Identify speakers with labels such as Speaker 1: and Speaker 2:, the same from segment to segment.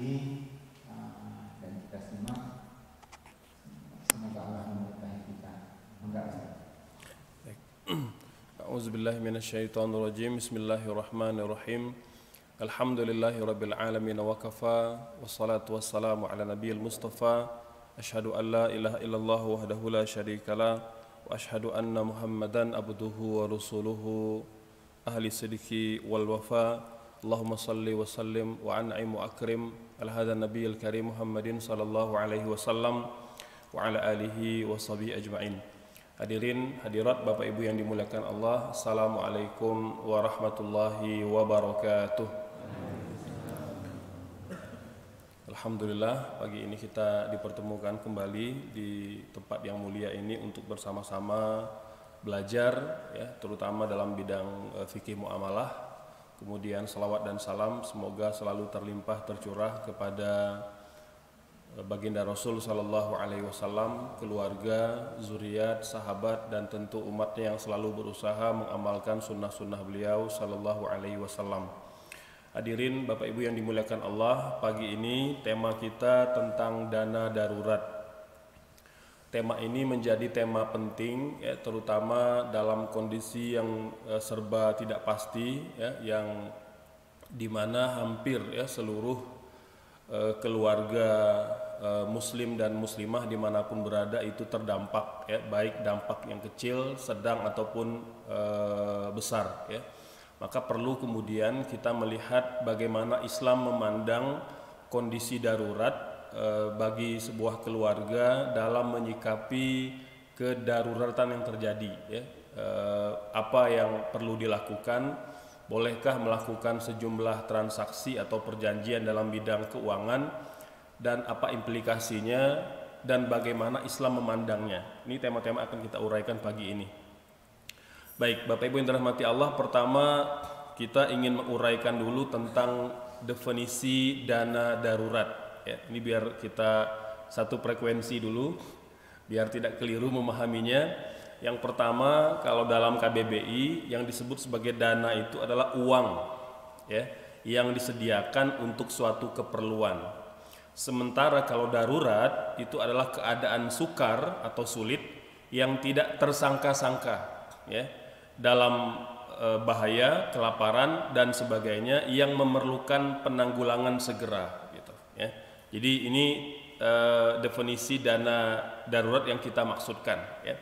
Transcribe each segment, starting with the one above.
Speaker 1: hadis dan kita simak. Semoga Allah memberkahi kita. Enggak.
Speaker 2: A'udzubillahi minasyaitonirrajim. Bismillahirrahmanirrahim. Alhamdulillahirabbil alamin wa kafa wassalatu wassalamu ala nabiyil mustafa. Asyhadu an la ilaha illallah wahdahu la syarikalah wa asyhadu anna Muhammadan abduhu wa rasuluhu ahli sidqi wal wafa. Allahumma salli wa sallim wa an'im wa akrim ala hadha nabiyil karim Muhammadin sallallahu alaihi wasallam wa ala alihi wa sahbihi ajma'in. Hadirin hadirat Bapak Ibu yang dimuliakan Allah, assalamualaikum warahmatullahi wabarakatuh. Alhamdulillah, pagi ini kita dipertemukan kembali di tempat yang mulia ini untuk bersama-sama belajar, ya, terutama dalam bidang fikih muamalah. Kemudian salawat dan salam semoga selalu terlimpah tercurah kepada baginda Rasul sallallahu alaihi wasallam, keluarga, zuriat, sahabat, dan tentu umatnya yang selalu berusaha mengamalkan sunnah-sunnah beliau sallallahu alaihi wasallam. Hadirin Bapak Ibu yang dimuliakan Allah, pagi ini tema kita tentang dana darurat. Tema ini menjadi tema penting, ya, terutama dalam kondisi yang serba tidak pasti, ya, yang dimana hampir, ya, seluruh keluarga muslim dan muslimah dimanapun berada itu terdampak, ya, baik dampak yang kecil, sedang ataupun besar, ya. Maka perlu kemudian kita melihat bagaimana Islam memandang kondisi darurat bagi sebuah keluarga dalam menyikapi kedaruratan yang terjadi, ya. Apa yang perlu dilakukan, bolehkah melakukan sejumlah transaksi atau perjanjian dalam bidang keuangan, dan apa implikasinya dan bagaimana Islam memandangnya. Ini tema-tema akan kita uraikan pagi ini. Baik, Bapak Ibu yang dirahmati Allah, pertama kita ingin menguraikan dulu tentang definisi dana darurat, ya. Ini biar kita satu frekuensi dulu, biar tidak keliru memahaminya. Yang pertama, kalau dalam KBBI yang disebut sebagai dana itu adalah uang, ya, yang disediakan untuk suatu keperluan. Sementara kalau darurat itu adalah keadaan sukar atau sulit yang tidak tersangka-sangka, ya, dalam bahaya, kelaparan dan sebagainya yang memerlukan penanggulangan segera, gitu, ya. Jadi ini definisi dana darurat yang kita maksudkan, ya.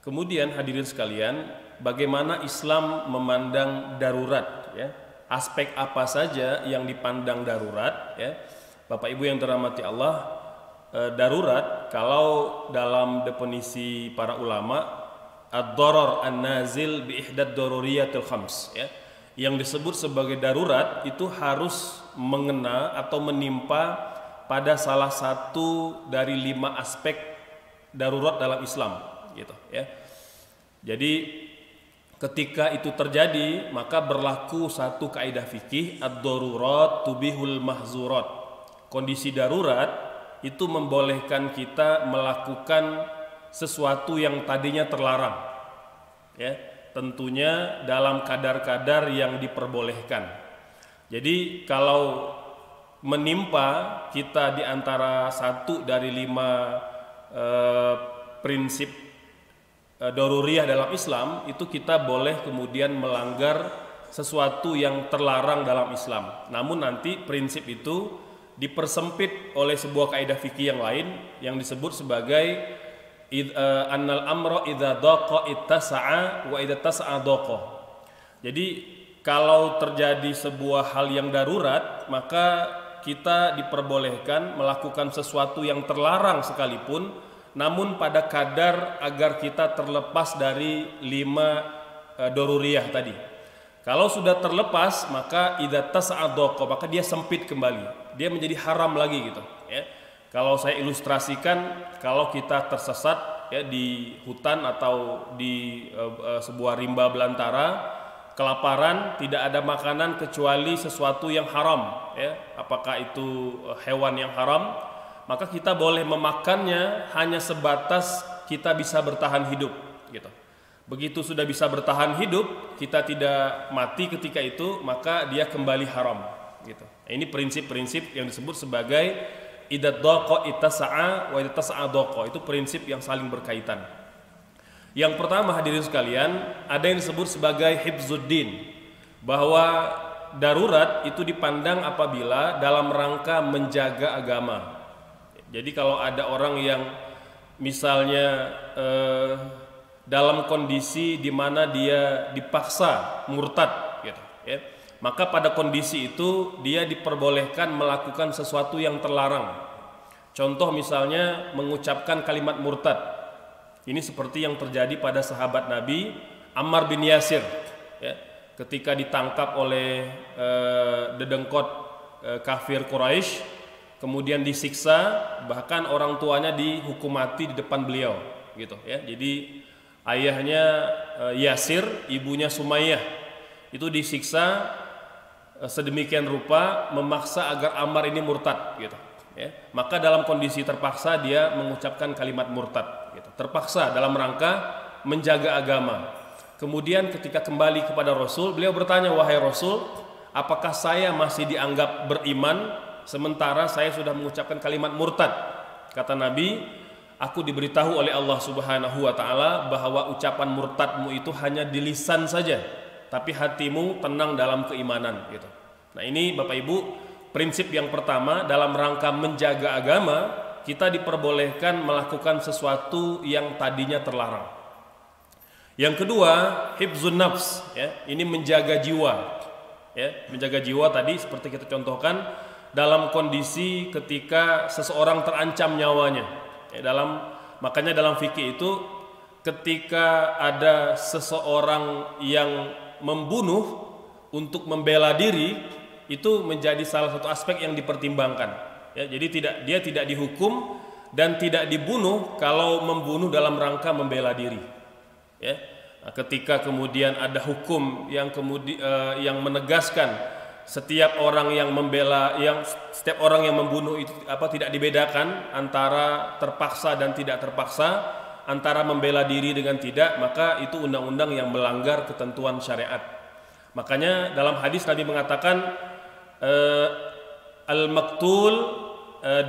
Speaker 2: Kemudian hadirin sekalian, bagaimana Islam memandang darurat, ya? Aspek apa saja yang dipandang darurat, ya? Bapak Ibu yang dirahmati Allah, darurat kalau dalam definisi para ulama, ad-darar an-nazil bi ihdad daruriyatil khams, ya. Yang disebut sebagai darurat itu harus mengena atau menimpa pada salah satu dari 5 aspek darurat dalam Islam, gitu, ya. Jadi ketika itu terjadi maka berlaku satu kaidah fikih, ad-darurat tubihul mahzurat. Kondisi darurat itu membolehkan kita melakukan sesuatu yang tadinya terlarang, ya, tentunya dalam kadar-kadar yang diperbolehkan. Jadi kalau menimpa kita di antara satu dari 5 prinsip daruriyah dalam Islam, itu kita boleh kemudian melanggar sesuatu yang terlarang dalam Islam. Namun nanti prinsip itu dipersempit oleh sebuah kaidah fikih yang lain yang disebut sebagai annal amra idza daqa ittasa'a wa idza tasa'a daqa. Jadi kalau terjadi sebuah hal yang darurat, maka kita diperbolehkan melakukan sesuatu yang terlarang sekalipun, namun pada kadar agar kita terlepas dari 5 daruriyah tadi. Kalau sudah terlepas, maka idza tasa'a daqa, maka dia sempit kembali. Dia menjadi haram lagi, gitu, ya. Kalau saya ilustrasikan, kalau kita tersesat, ya, di hutan atau di sebuah rimba belantara, kelaparan, tidak ada makanan kecuali sesuatu yang haram, ya, apakah itu hewan yang haram, maka kita boleh memakannya hanya sebatas kita bisa bertahan hidup, gitu. Begitu sudah bisa bertahan hidup, kita tidak mati ketika itu, maka dia kembali haram, gitu. ini prinsip-prinsip yang disebut sebagai idad dhaqa ittasa'a wa ittasa'a dhaqa. Itu prinsip yang saling berkaitan. Yang pertama hadirin sekalian, ada yang disebut sebagai hifzuddin, bahwa darurat itu dipandang apabila dalam rangka menjaga agama. Jadi kalau ada orang yang misalnya dalam kondisi di mana dia dipaksa murtad gitu, ya, maka pada kondisi itu dia diperbolehkan melakukan sesuatu yang terlarang. Contoh misalnya mengucapkan kalimat murtad. Ini seperti yang terjadi pada sahabat Nabi Ammar bin Yasir, ya, ketika ditangkap oleh dedengkot kafir Quraisy, kemudian disiksa, bahkan orang tuanya dihukum mati di depan beliau, gitu ya. Jadi ayahnya Yasir, ibunya Sumayyah, itu disiksa sedemikian rupa memaksa agar Ammar ini murtad, gitu ya. Maka dalam kondisi terpaksa dia mengucapkan kalimat murtad, gitu. Terpaksa dalam rangka menjaga agama. Kemudian ketika kembali kepada Rasul, beliau bertanya, wahai Rasul, apakah saya masih dianggap beriman sementara saya sudah mengucapkan kalimat murtad? Kata Nabi, aku diberitahu oleh Allah Subhanahu wa ta'ala bahwa ucapan murtadmu itu hanya di lisan saja, tapi hatimu tenang dalam keimanan, gitu. Nah, ini Bapak Ibu, prinsip yang pertama dalam rangka menjaga agama, kita diperbolehkan melakukan sesuatu yang tadinya terlarang. Yang kedua, hifzun nafs, ya, ini menjaga jiwa, ya, menjaga jiwa tadi seperti kita contohkan dalam kondisi ketika seseorang terancam nyawanya, ya, makanya dalam fikih itu ketika ada seseorang yang membunuh untuk membela diri, itu menjadi salah satu aspek yang dipertimbangkan. Ya, jadi dia tidak dihukum dan tidak dibunuh kalau membunuh dalam rangka membela diri. Ya, nah, ketika kemudian ada hukum yang yang menegaskan setiap orang yang membunuh itu tidak dibedakan antara terpaksa dan tidak terpaksa, antara membela diri dengan tidak, maka itu undang-undang yang melanggar ketentuan syariat. Makanya dalam hadis Nabi mengatakan al-maqtul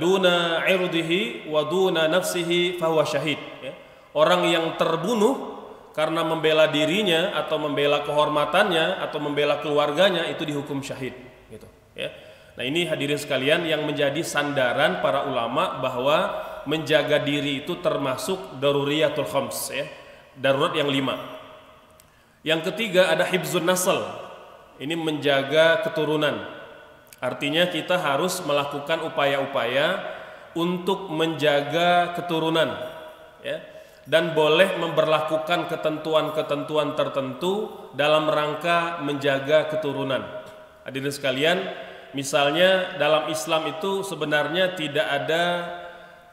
Speaker 2: duna irdihi wa duna nafsihi fahuwa syahid, ya. Orang yang terbunuh karena membela dirinya atau membela kehormatannya atau membela keluarganya itu dihukum syahid, gitu ya. Nah, ini hadirin sekalian yang menjadi sandaran para ulama bahwa menjaga diri itu termasuk daruriyatul khams, ya, darurat yang 5. Yang ketiga ada hifzun nasl. Ini menjaga keturunan. Artinya kita harus melakukan upaya-upaya untuk menjaga keturunan, ya, dan boleh memberlakukan ketentuan-ketentuan tertentu dalam rangka menjaga keturunan. Hadirin sekalian, misalnya dalam Islam itu sebenarnya tidak ada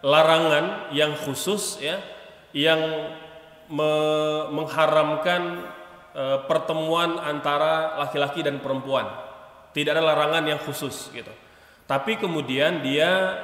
Speaker 2: larangan yang khusus, ya, yang mengharamkan pertemuan antara laki-laki dan perempuan. Tidak ada larangan yang khusus, gitu. Tapi kemudian dia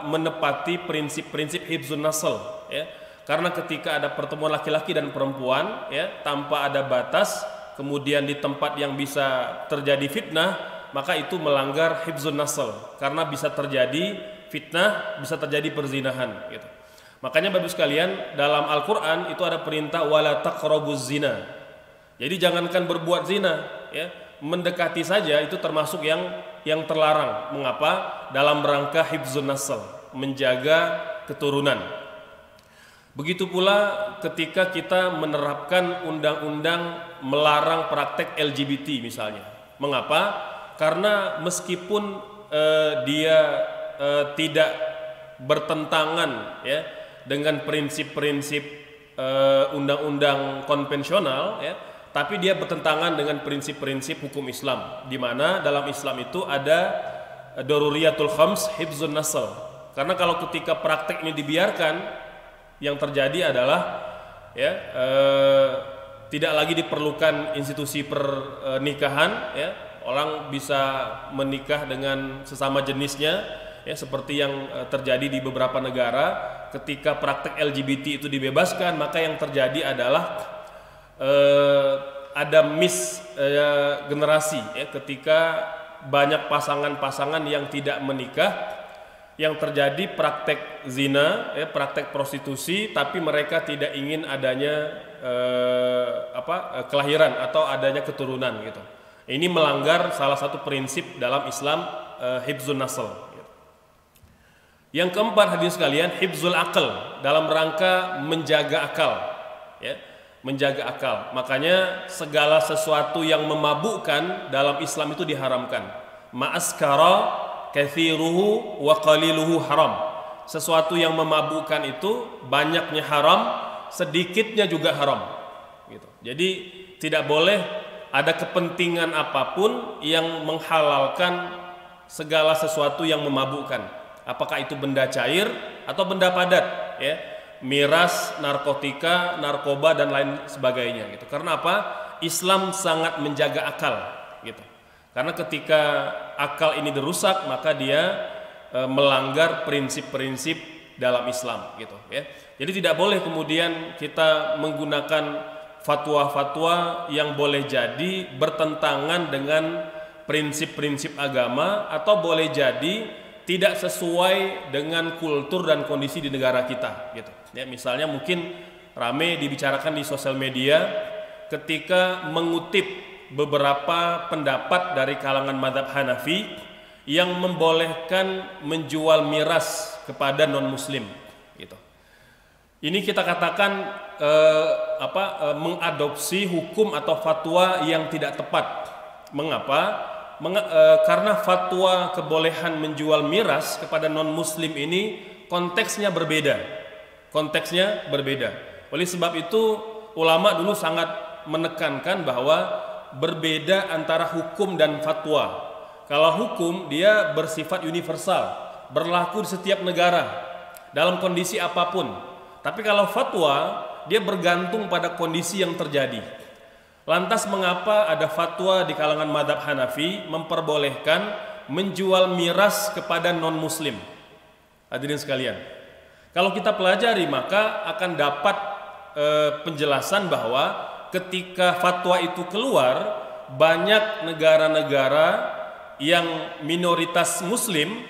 Speaker 2: menepati prinsip-prinsip hifzun nasl, ya. Karena ketika ada pertemuan laki-laki dan perempuan, ya, tanpa ada batas, kemudian di tempat yang bisa terjadi fitnah, maka itu melanggar hifzun nasl. Karena bisa terjadi fitnah, bisa terjadi perzinahan, gitu. Makanya Bapak sekalian, dalam Al-Qur'an itu ada perintah wala taqrabuz zina. Jadi jangankan berbuat zina, ya, mendekati saja itu termasuk yang terlarang. Mengapa? Dalam rangka hifzun nasl, menjaga keturunan. Begitu pula ketika kita menerapkan undang-undang melarang praktek LGBT misalnya. Mengapa? Karena meskipun dia tidak bertentangan, ya, dengan prinsip-prinsip undang-undang konvensional, ya, tapi dia bertentangan dengan prinsip-prinsip hukum Islam, di mana dalam Islam itu ada daruriyatul khams hifzun nasl. Karena kalau ketika praktek ini dibiarkan, yang terjadi adalah, ya, tidak lagi diperlukan institusi pernikahan, ya, orang bisa menikah dengan sesama jenisnya, ya, seperti yang terjadi di beberapa negara. Ketika praktek LGBT itu dibebaskan, maka yang terjadi adalah ada generasi, ya, ketika banyak pasangan-pasangan yang tidak menikah, yang terjadi praktek zina, ya, praktek prostitusi, tapi mereka tidak ingin adanya kelahiran atau adanya keturunan gitu. Ini melanggar salah satu prinsip dalam Islam, hifzun nasl. Yang keempat hadirin sekalian, hifzul akal, dalam rangka menjaga akal, ya, menjaga akal. Makanya segala sesuatu yang memabukkan dalam Islam itu diharamkan. Ma'askara kathiruhu wa qaliluhu haram. Sesuatu yang memabukkan itu banyaknya haram, sedikitnya juga haram. Gitu. Jadi tidak boleh ada kepentingan apapun yang menghalalkan segala sesuatu yang memabukkan. Apakah itu benda cair atau benda padat, ya, miras, narkotika, narkoba dan lain sebagainya. Gitu. Karena apa? Islam sangat menjaga akal. Gitu. Karena ketika akal ini dirusak, maka dia melanggar prinsip-prinsip dalam Islam. Gitu. Ya. Jadi tidak boleh kemudian kita menggunakan fatwa-fatwa yang boleh jadi bertentangan dengan prinsip-prinsip agama atau boleh jadi tidak sesuai dengan kultur dan kondisi di negara kita, gitu. Ya, misalnya mungkin rame dibicarakan di sosial media ketika mengutip beberapa pendapat dari kalangan mazhab Hanafi yang membolehkan menjual miras kepada non-muslim, gitu. Ini kita katakan mengadopsi hukum atau fatwa yang tidak tepat. Mengapa? Karena fatwa kebolehan menjual miras kepada non-muslim ini konteksnya berbeda. Konteksnya berbeda. Oleh sebab itu ulama dulu sangat menekankan bahwa berbeda antara hukum dan fatwa. Kalau hukum dia bersifat universal, berlaku di setiap negara dalam kondisi apapun. Tapi kalau fatwa dia bergantung pada kondisi yang terjadi. Lantas mengapa ada fatwa di kalangan mazhab Hanafi memperbolehkan menjual miras kepada non-muslim? Hadirin sekalian, kalau kita pelajari maka akan dapat penjelasan bahwa ketika fatwa itu keluar, banyak negara-negara yang minoritas muslim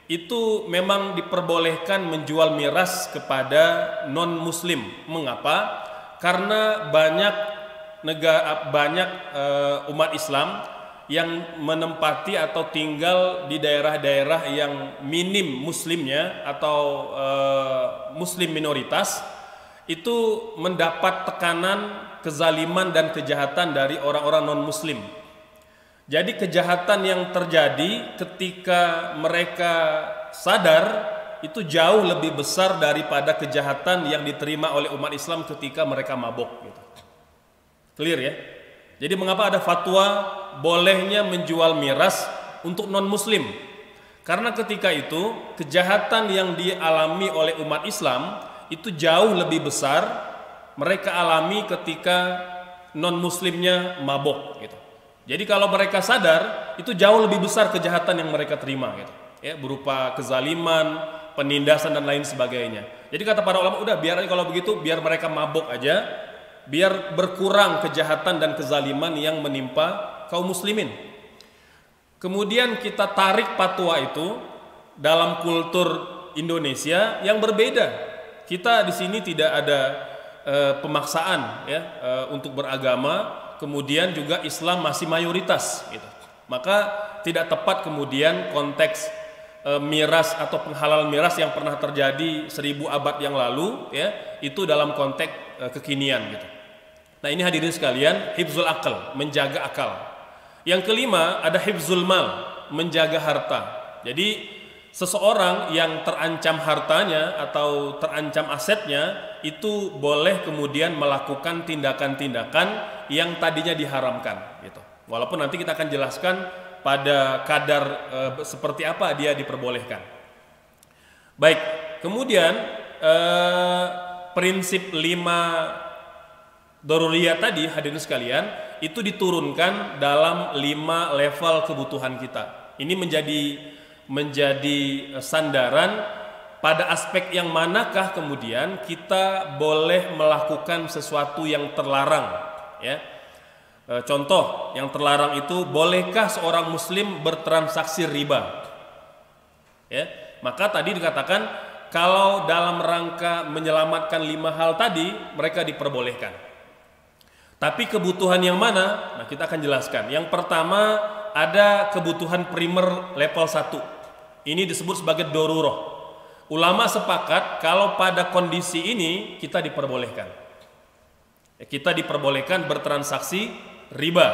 Speaker 2: itu memang diperbolehkan menjual miras kepada non-muslim. Mengapa? Karena banyak umat Islam yang menempati atau tinggal di daerah-daerah yang minim muslimnya atau muslim minoritas, itu mendapat tekanan, kezaliman dan kejahatan dari orang-orang non-muslim. Jadi kejahatan yang terjadi ketika mereka sadar itu jauh lebih besar daripada kejahatan yang diterima oleh umat Islam ketika mereka mabok, gitu. Clear ya? Jadi mengapa ada fatwa bolehnya menjual miras untuk non-muslim? Karena ketika itu kejahatan yang dialami oleh umat Islam itu jauh lebih besar mereka alami ketika non-muslimnya mabok, gitu. Jadi kalau mereka sadar itu jauh lebih besar kejahatan yang mereka terima, gitu. Ya, berupa kezaliman, penindasan dan lain sebagainya. Jadi kata para ulama, udah biar kalau begitu biar mereka mabok aja, biar berkurang kejahatan dan kezaliman yang menimpa kaum muslimin. Kemudian kita tarik fatwa itu dalam kultur Indonesia yang berbeda. Kita di sini tidak ada pemaksaan ya untuk beragama, kemudian juga Islam masih mayoritas, gitu. Maka tidak tepat kemudian konteks miras atau penghalal miras yang pernah terjadi 1000 abad yang lalu ya, itu dalam konteks kekinian, gitu. Nah, ini hadirin sekalian, hifzul akal, menjaga akal. Yang kelima ada hifzul mal, menjaga harta. Jadi seseorang yang terancam hartanya atau terancam asetnya itu boleh kemudian melakukan tindakan-tindakan yang tadinya diharamkan, gitu. Walaupun nanti kita akan jelaskan pada kadar seperti apa dia diperbolehkan. Baik, kemudian prinsip 5 daruriyah tadi hadirin sekalian itu diturunkan dalam 5 level kebutuhan kita. Ini menjadi sandaran pada aspek yang manakah kemudian kita boleh melakukan sesuatu yang terlarang, ya. Contoh yang terlarang itu, bolehkah seorang muslim bertransaksi riba? Ya, maka tadi dikatakan kalau dalam rangka menyelamatkan 5 hal tadi mereka diperbolehkan. Tapi kebutuhan yang mana? Nah, kita akan jelaskan. Yang pertama ada kebutuhan primer level 1. Ini disebut sebagai dorurah. Ulama sepakat kalau pada kondisi ini kita diperbolehkan. Kita diperbolehkan bertransaksi riba,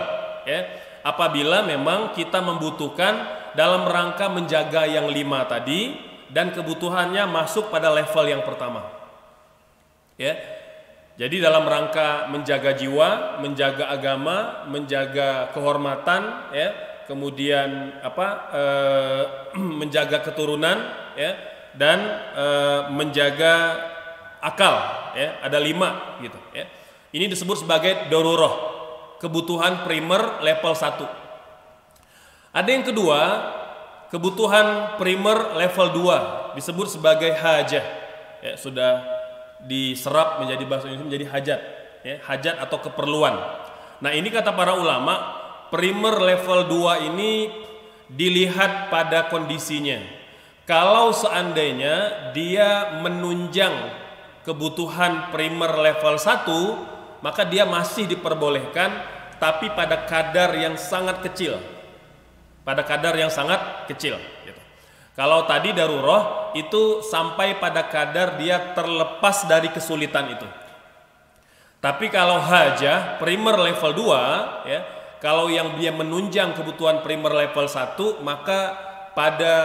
Speaker 2: ya, apabila memang kita membutuhkan dalam rangka menjaga yang 5 tadi dan kebutuhannya masuk pada level yang pertama. Ya. Jadi dalam rangka menjaga jiwa, menjaga agama, menjaga kehormatan, ya, kemudian menjaga keturunan, ya, dan menjaga akal, ya, ada 5 gitu, ya. Ini disebut sebagai dorurah, kebutuhan primer level 1. Ada yang kedua, kebutuhan primer level 2, disebut sebagai hajah, ya, sudah diserap menjadi bahasa Indonesia menjadi hajat, ya, hajat atau keperluan. Nah, ini kata para ulama, primer level 2 ini dilihat pada kondisinya. Kalau seandainya dia menunjang kebutuhan primer level 1, maka dia masih diperbolehkan, tapi pada kadar yang sangat kecil. Pada kadar yang sangat kecil gitu. Kalau tadi darurah itu sampai pada kadar dia terlepas dari kesulitan itu. Tapi kalau hajah primer level 2, ya, kalau yang dia menunjang kebutuhan primer level 1, maka pada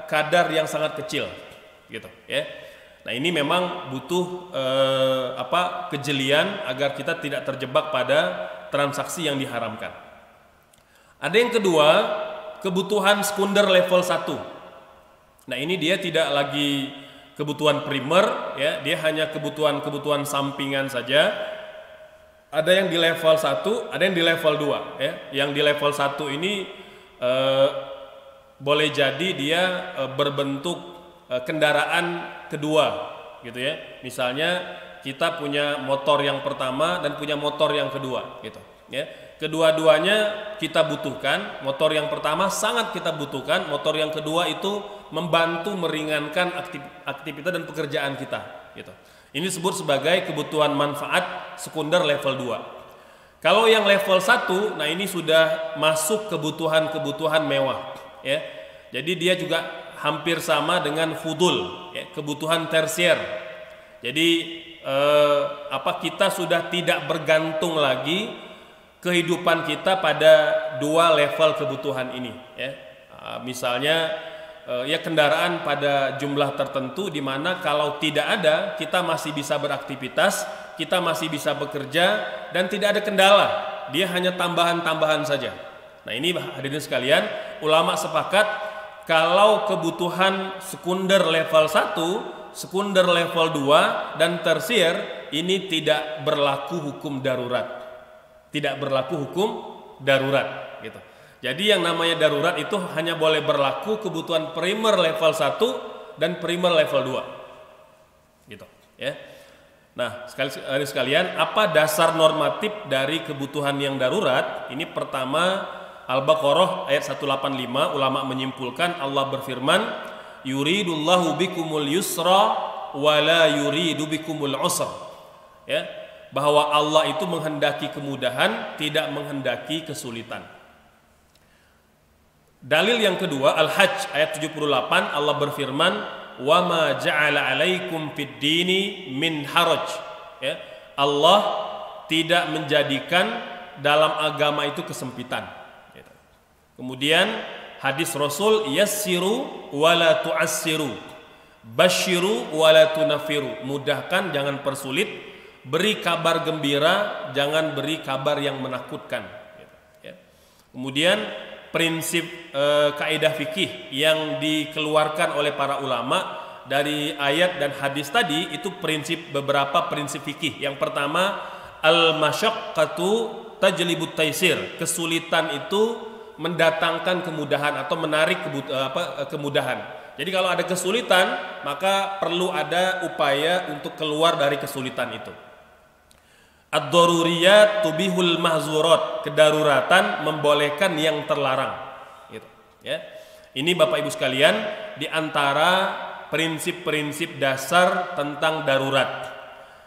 Speaker 2: kadar yang sangat kecil gitu, ya. Nah, ini memang butuh kejelian agar kita tidak terjebak pada transaksi yang diharamkan. Ada yang kedua, kebutuhan sekunder level 1. Nah, ini dia tidak lagi kebutuhan primer, ya, dia hanya kebutuhan sampingan saja. Ada yang di level 1, ada yang di level 2, ya. Yang di level 1 ini boleh jadi dia berbentuk kendaraan kedua gitu, ya. Misalnya kita punya motor yang pertama dan punya motor yang kedua gitu, ya. Kedua-duanya kita butuhkan. Motor yang pertama sangat kita butuhkan, motor yang kedua itu membantu meringankan aktivitas dan pekerjaan kita gitu. Ini disebut sebagai kebutuhan manfaat sekunder level 2. Kalau yang level 1, nah ini sudah masuk kebutuhan mewah, ya. Jadi dia juga hampir sama dengan fudul, ya, kebutuhan tersier. Jadi kita sudah tidak bergantung lagi kehidupan kita pada 2 level kebutuhan ini, ya. Misalnya ya kendaraan pada jumlah tertentu di mana kalau tidak ada kita masih bisa beraktivitas, kita masih bisa bekerja dan tidak ada kendala. Dia hanya tambahan-tambahan saja. Nah, ini hadirin sekalian, ulama sepakat kalau kebutuhan sekunder level 1, sekunder level 2 dan tersier ini tidak berlaku hukum darurat. Tidak berlaku hukum darurat gitu. Jadi yang namanya darurat itu hanya boleh berlaku kebutuhan primer level 1 dan primer level 2. Gitu, ya. Nah, sekalian, apa dasar normatif dari kebutuhan yang darurat? Ini pertama, Al-Baqarah ayat 185, ulama menyimpulkan Allah berfirman, yuridullahu bikumul yusra wa la yuridu bikumul usra, ya, bahwa Allah itu menghendaki kemudahan, tidak menghendaki kesulitan. Dalil yang kedua, Al-Hajj ayat 78, Allah berfirman, wa ma ja'ala 'alaikum fid dini min haraj, ya, Allah tidak menjadikan dalam agama itu kesempitan. Kemudian hadis Rasul, yassiru wala tu'assiru, basyiru wala tunafiru, mudahkan jangan persulit, beri kabar gembira jangan beri kabar yang menakutkan, ya. Kemudian prinsip kaidah fikih yang dikeluarkan oleh para ulama dari ayat dan hadis tadi itu beberapa prinsip fikih. Yang pertama, al-masyaqqatu tajlibut taisir, kesulitan itu mendatangkan kemudahan atau menarik kemudahan. Jadi kalau ada kesulitan, maka perlu ada upaya untuk keluar dari kesulitan itu. Ad-daruriyat tubihul mahzurat, kedaruratan membolehkan yang terlarang. Gitu, ya. Ini Bapak Ibu sekalian di antara prinsip-prinsip dasar tentang darurat.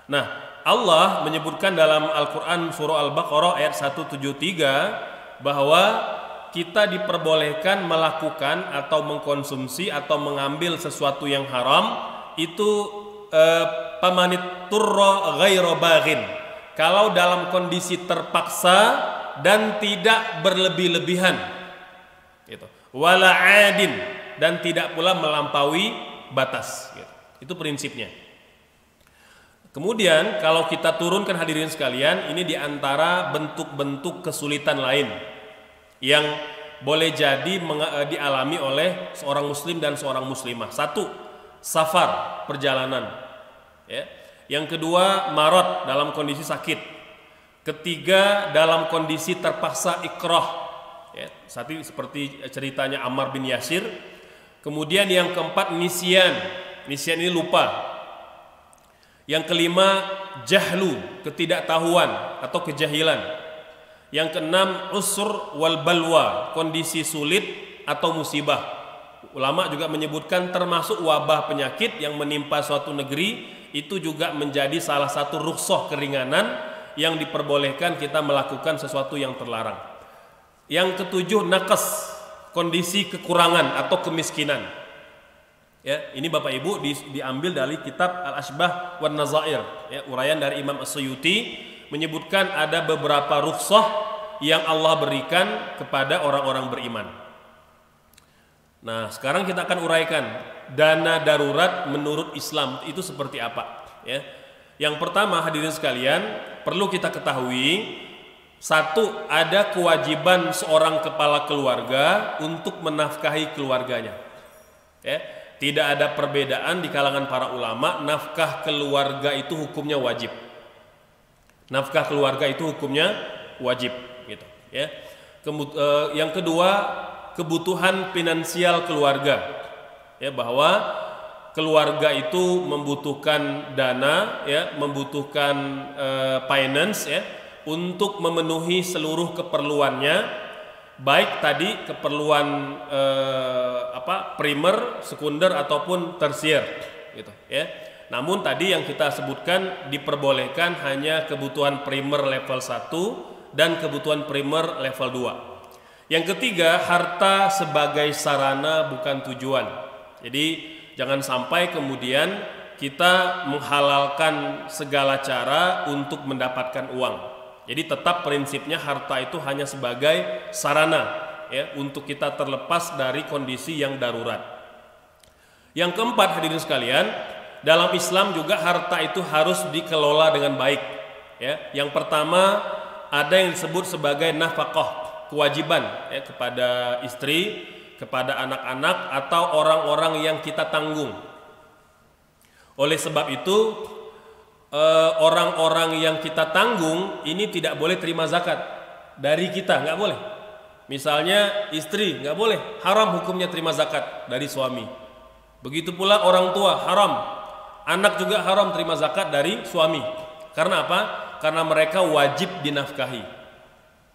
Speaker 2: Nah, Allah menyebutkan dalam Al-Quran surah Al-Baqarah ayat 173 bahwa kita diperbolehkan melakukan atau mengkonsumsi atau mengambil sesuatu yang haram itu pamanit turra ghairu baghin, kalau dalam kondisi terpaksa dan tidak berlebih-lebihan, gitu. Wala adin, dan tidak pula melampaui batas, gitu. Itu prinsipnya. Kemudian kalau kita turunkan hadirin sekalian, ini diantara bentuk-bentuk kesulitan lain yang boleh jadi dialami oleh seorang muslim dan seorang muslimah. Satu, safar, perjalanan, ya. Yang kedua, marad, dalam kondisi sakit. Ketiga, dalam kondisi terpaksa ikrah, ya, seperti ceritanya Ammar bin Yasir. Kemudian yang keempat, nisyan ini lupa. Yang kelima, jahlu, ketidaktahuan atau kejahilan. Yang keenam, usr wal balwa, kondisi sulit atau musibah. Ulama juga menyebutkan termasuk wabah penyakit yang menimpa suatu negeri, itu juga menjadi salah satu rukhsah keringanan yang diperbolehkan kita melakukan sesuatu yang terlarang. Yang ketujuh, naqas, kondisi kekurangan atau kemiskinan. Ya, ini Bapak Ibu diambil dari kitab Al-Ashbah wan Nazair, ya, uraian dari Imam As-Suyuti menyebutkan ada beberapa rukhsah yang Allah berikan kepada orang-orang beriman. Nah, sekarang kita akan uraikan dana darurat menurut Islam itu seperti apa, ya. Yang pertama, hadirin sekalian, perlu kita ketahui, satu, ada kewajiban seorang kepala keluarga untuk menafkahi keluarganya, ya. Tidak ada perbedaan di kalangan para ulama, nafkah keluarga itu hukumnya wajib. Nafkah keluarga itu hukumnya wajib, gitu, ya. Yang kedua, kebutuhan finansial keluarga, ya, bahwa keluarga itu membutuhkan dana, ya, membutuhkan finance, ya, untuk memenuhi seluruh keperluannya, baik tadi keperluan primer, sekunder ataupun tersier, gitu, ya. Namun tadi yang kita sebutkan diperbolehkan hanya kebutuhan primer level 1 dan kebutuhan primer level 2. Yang ketiga, harta sebagai sarana bukan tujuan. Jadi jangan sampai kemudian kita menghalalkan segala cara untuk mendapatkan uang. Jadi tetap prinsipnya harta itu hanya sebagai sarana, ya, untuk kita terlepas dari kondisi yang darurat. Yang keempat, hadirin sekalian, dalam Islam juga harta itu harus dikelola dengan baik, ya. Yang pertama, ada yang disebut sebagai nafkah, kewajiban, ya, kepada istri, kepada anak-anak atau orang-orang yang kita tanggung. Oleh sebab itu, orang-orang yang kita tanggung ini tidak boleh terima zakat dari kita, nggak boleh. Misalnya istri nggak boleh, haram hukumnya terima zakat dari suami. Begitu pula orang tua, haram. Anak juga haram terima zakat dari suami. Karena apa? Karena mereka wajib dinafkahi.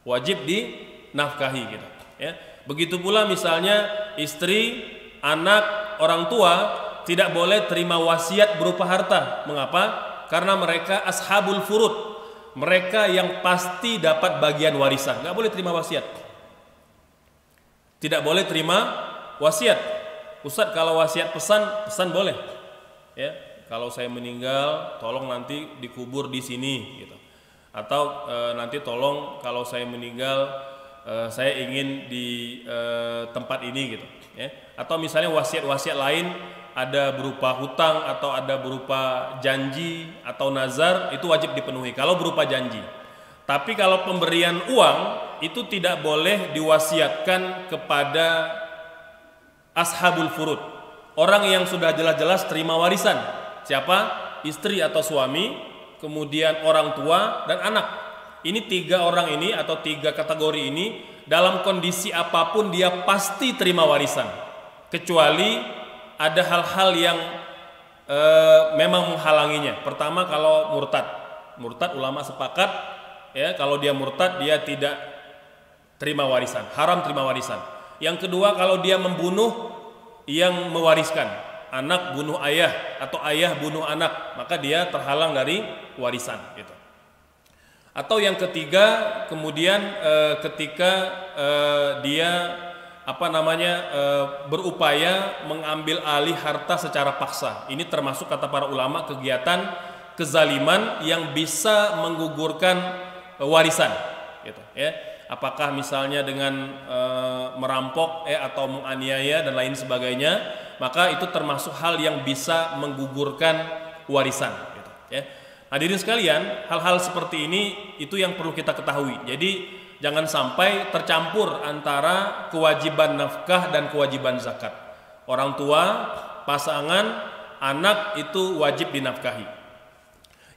Speaker 2: Wajib dinafkahi, gitu, ya. Begitu pula misalnya istri, anak, orang tua tidak boleh terima wasiat berupa harta. Mengapa? Karena mereka ashabul furud, mereka yang pasti dapat bagian warisan. Nggak boleh terima wasiat. Tidak boleh terima wasiat. Ustadz, kalau wasiat pesan boleh, ya. Kalau saya meninggal, tolong nanti dikubur di sini, gitu. Atau nanti tolong kalau saya meninggal, saya ingin di tempat ini, gitu, ya. Atau misalnya wasiat-wasiat lain ada berupa hutang atau ada berupa janji atau nazar, itu wajib dipenuhi kalau berupa janji. Tapi kalau pemberian uang itu tidak boleh diwasiatkan kepada ashabul furud, orang yang sudah jelas-jelas terima warisan. Siapa? Istri atau suami, kemudian orang tua dan anak. Ini tiga orang ini atau tiga kategori ini dalam kondisi apapun dia pasti terima warisan, kecuali ada hal-hal yang memang menghalanginya. Pertama, kalau murtad, Murtad ulama sepakat ya, kalau dia murtad dia tidak terima warisan, haram terima warisan. Yang kedua, kalau dia membunuh yang mewariskan, anak bunuh ayah atau ayah bunuh anak, maka dia terhalang dari warisan gitu. Atau yang ketiga, kemudian ketika dia berupaya mengambil alih harta secara paksa. Ini termasuk kata para ulama kegiatan kezaliman yang bisa menggugurkan warisan gitu ya. Apakah misalnya dengan merampok atau menganiaya dan lain sebagainya, maka itu termasuk hal yang bisa menggugurkan warisan gitu ya. Hadirin sekalian, hal-hal seperti ini itu yang perlu kita ketahui. Jadi jangan sampai tercampur antara kewajiban nafkah dan kewajiban zakat. Orang tua, pasangan, anak itu wajib dinafkahi.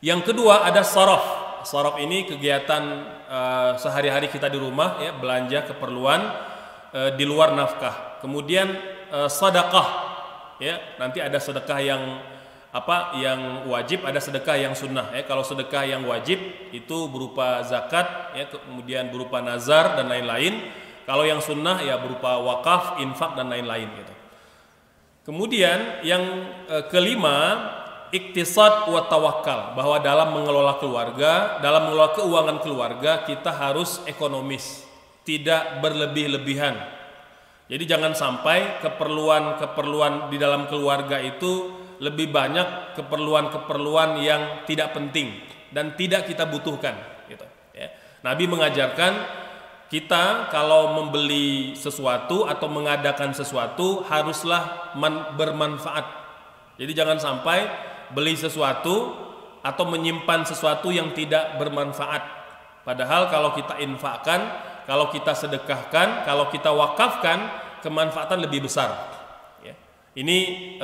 Speaker 2: Yang kedua ada sorof. Sorof ini kegiatan sehari-hari kita di rumah ya, belanja keperluan di luar nafkah. Kemudian sedekah ya, nanti ada sedekah yang wajib, ada sedekah yang sunnah ya. Kalau sedekah yang wajib itu berupa zakat ya, kemudian berupa nazar dan lain-lain. Kalau yang sunnah ya berupa wakaf, infak dan lain-lain gitu. Kemudian yang kelima, iktisad wa tawakkal, bahwa dalam mengelola keluarga, dalam mengelola keuangan keluarga kita harus ekonomis, tidak berlebih-lebihan. Jadi jangan sampai keperluan-keperluan di dalam keluarga itu lebih banyak keperluan-keperluan yang tidak penting dan tidak kita butuhkan gitu ya. Nabi mengajarkan kita kalau membeli sesuatu atau mengadakan sesuatu haruslah bermanfaat. Jadi jangan sampai beli sesuatu atau menyimpan sesuatu yang tidak bermanfaat. Padahal kalau kita infakkan, kalau kita sedekahkan, kalau kita wakafkan, kemanfaatan lebih besar ya. Ini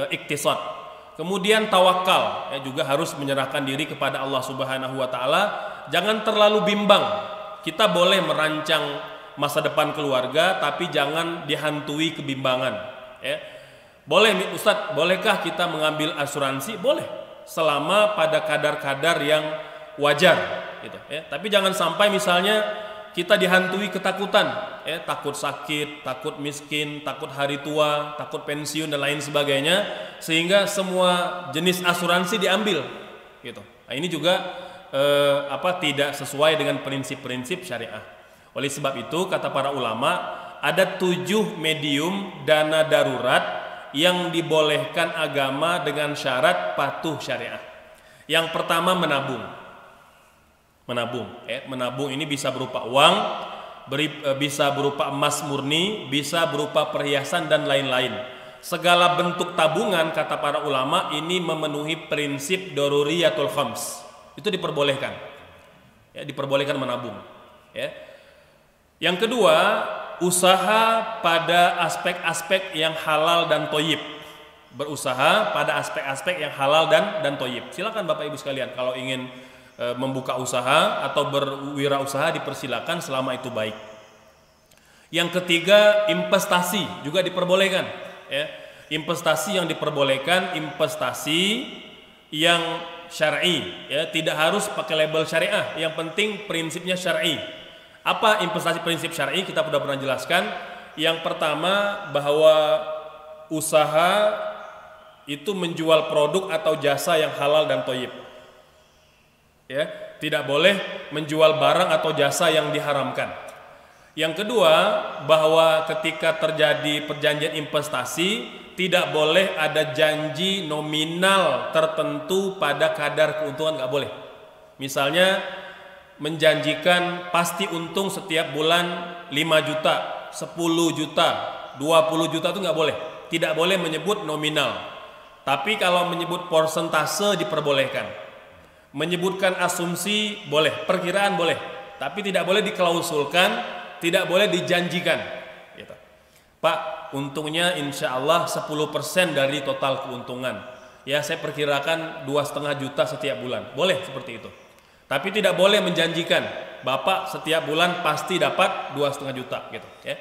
Speaker 2: iktisad. Kemudian tawakal ya, juga harus menyerahkan diri kepada Allah Subhanahu wa taala. Jangan terlalu bimbang. Kita boleh merancang masa depan keluarga, tapi jangan dihantui kebimbangan ya. Boleh Ustadz, bolehkah kita mengambil asuransi? Boleh, selama pada kadar-kadar yang wajar gitu ya. Tapi jangan sampai misalnya kita dihantui ketakutan ya, takut sakit, takut miskin, takut hari tua, takut pensiun dan lain sebagainya, sehingga semua jenis asuransi diambil gitu. Nah, ini juga tidak sesuai dengan prinsip-prinsip syariah. Oleh sebab itu kata para ulama, ada 7 medium dana darurat yang dibolehkan agama dengan syarat patuh syariah. Yang pertama menabung. Menabung ini bisa berupa uang, bisa berupa emas murni, bisa berupa perhiasan dan lain-lain. Segala bentuk tabungan kata para ulama ini memenuhi prinsip daruriyatul khams. Itu diperbolehkan. Ya, diperbolehkan menabung. Ya. Yang kedua, usaha pada aspek-aspek yang halal dan thayyib. Berusaha pada aspek-aspek yang halal dan thayyib. Silakan Bapak Ibu sekalian kalau ingin membuka usaha atau berwirausaha dipersilakan selama itu baik. Yang ketiga, investasi juga diperbolehkan ya. Investasi yang diperbolehkan investasi yang syar'i ya, tidak harus pakai label syariah, yang penting prinsipnya syar'i. Apa investasi prinsip syar'i? Kita sudah pernah jelaskan. Yang pertama, bahwa usaha itu menjual produk atau jasa yang halal dan thayyib. Ya, tidak boleh menjual barang atau jasa yang diharamkan. Yang kedua, bahwa ketika terjadi perjanjian investasi tidak boleh ada janji nominal tertentu pada kadar keuntungan, nggak boleh. Misalnya menjanjikan pasti untung setiap bulan 5 juta, 10 juta, 20 juta itu nggak boleh. Tidak boleh menyebut nominal. Tapi kalau menyebut persentase diperbolehkan. Menyebutkan asumsi boleh, perkiraan boleh, tapi tidak boleh diklausulkan, tidak boleh dijanjikan gitu. Pak, untungnya insya Allah 10% dari total keuntungan. Ya, saya perkirakan 2,5 juta setiap bulan. Boleh seperti itu. Tapi tidak boleh menjanjikan, Bapak setiap bulan pasti dapat 2,5 juta gitu ya.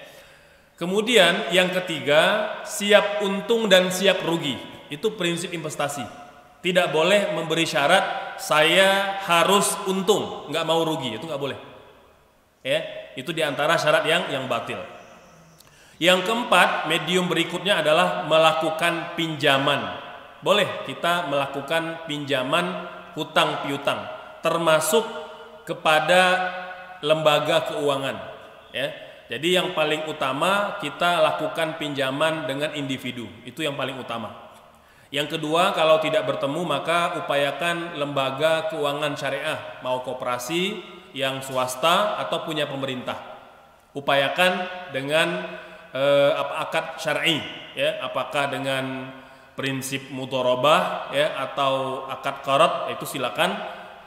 Speaker 2: Kemudian yang ketiga, siap untung dan siap rugi. Itu prinsip investasi. Tidak boleh memberi syarat saya harus untung, nggak mau rugi, itu nggak boleh. Ya, itu diantara syarat yang batil. Yang keempat, medium berikutnya adalah melakukan pinjaman. Boleh kita melakukan pinjaman hutang piutang, termasuk kepada lembaga keuangan. Ya, jadi yang paling utama kita lakukan pinjaman dengan individu, itu yang paling utama. Yang kedua, kalau tidak bertemu maka upayakan lembaga keuangan syariah, mau koperasi, yang swasta atau punya pemerintah. Upayakan dengan akad syar'i, ya, apakah dengan prinsip mudharabah, ya, atau akad qarad, itu silakan.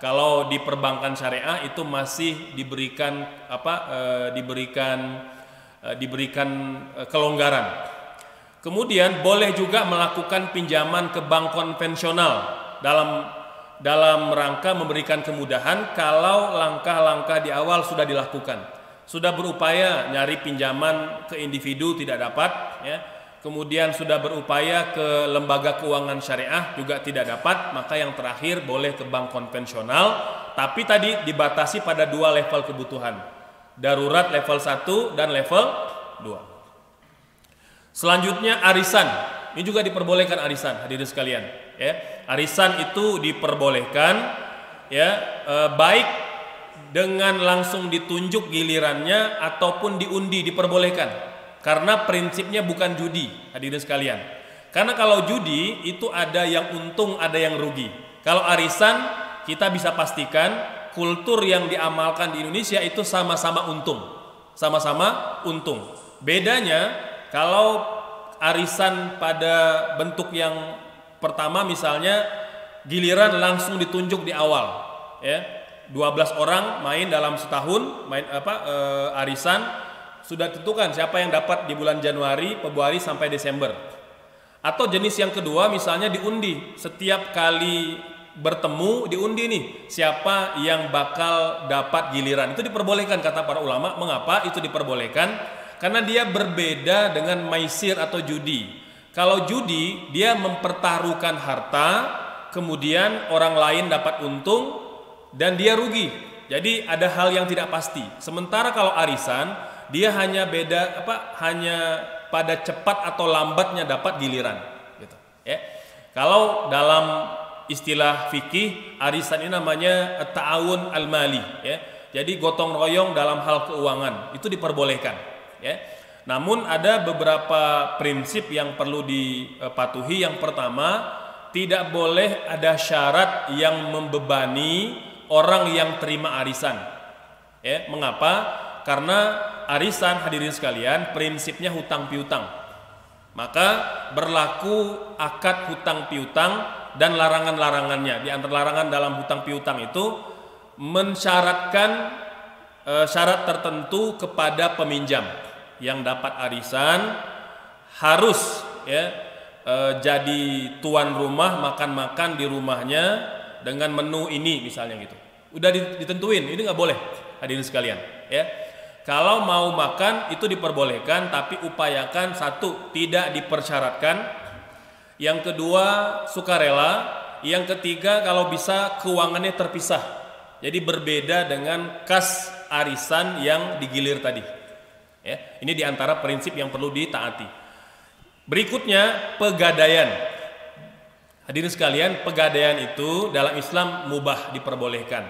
Speaker 2: Kalau di perbankan syariah itu masih diberikan kelonggaran. Kemudian boleh juga melakukan pinjaman ke bank konvensional dalam rangka memberikan kemudahan kalau langkah-langkah di awal sudah dilakukan. Sudah berupaya nyari pinjaman ke individu tidak dapat, ya. Kemudian sudah berupaya ke lembaga keuangan syariah juga tidak dapat, maka yang terakhir boleh ke bank konvensional, tapi tadi dibatasi pada 2 level kebutuhan. Darurat level 1 dan level 2. Selanjutnya arisan, ini juga diperbolehkan arisan, hadirin sekalian. Ya, arisan itu diperbolehkan, ya, baik dengan langsung ditunjuk gilirannya ataupun diundi, diperbolehkan. Karena prinsipnya bukan judi, hadirin sekalian. Karena kalau judi itu ada yang untung, ada yang rugi. Kalau arisan kita bisa pastikan kultur yang diamalkan di Indonesia itu sama-sama untung, sama-sama untung. Bedanya kalau arisan pada bentuk yang pertama misalnya giliran langsung ditunjuk di awal, ya, 12 orang main dalam setahun, arisan sudah tentukan siapa yang dapat di bulan Januari, Februari sampai Desember. Atau jenis yang kedua misalnya diundi, setiap kali bertemu diundi nih siapa yang bakal dapat giliran. Itu diperbolehkan kata para ulama. Mengapa itu diperbolehkan? Karena dia berbeda dengan maisir atau judi. Kalau judi dia mempertaruhkan harta, kemudian orang lain dapat untung dan dia rugi. Jadi ada hal yang tidak pasti. Sementara kalau arisan dia hanya hanya pada cepat atau lambatnya dapat giliran, gitu. Ya. Kalau dalam istilah fikih arisan ini namanya ta'awun al-mali, ya. Jadi gotong royong dalam hal keuangan itu diperbolehkan. Ya. Namun ada beberapa prinsip yang perlu dipatuhi. Yang pertama, tidak boleh ada syarat yang membebani orang yang terima arisan. Ya, mengapa? Karena arisan, hadirin sekalian, prinsipnya hutang piutang. Maka berlaku akad hutang piutang dan larangan-larangannya. Di antara larangan dalam hutang piutang itu mensyaratkan syarat tertentu kepada peminjam. Yang dapat arisan harus, ya, jadi tuan rumah, makan-makan di rumahnya dengan menu ini misalnya gitu. Udah ditentuin, ini nggak boleh, hadirin sekalian. Ya, kalau mau makan itu diperbolehkan, tapi upayakan satu tidak dipersyaratkan, yang kedua sukarela, yang ketiga kalau bisa keuangannya terpisah. Jadi berbeda dengan kas arisan yang digilir tadi. Ya, ini diantara prinsip yang perlu ditaati. Berikutnya pegadaian. Hadirin sekalian, pegadaian itu dalam Islam mubah, diperbolehkan.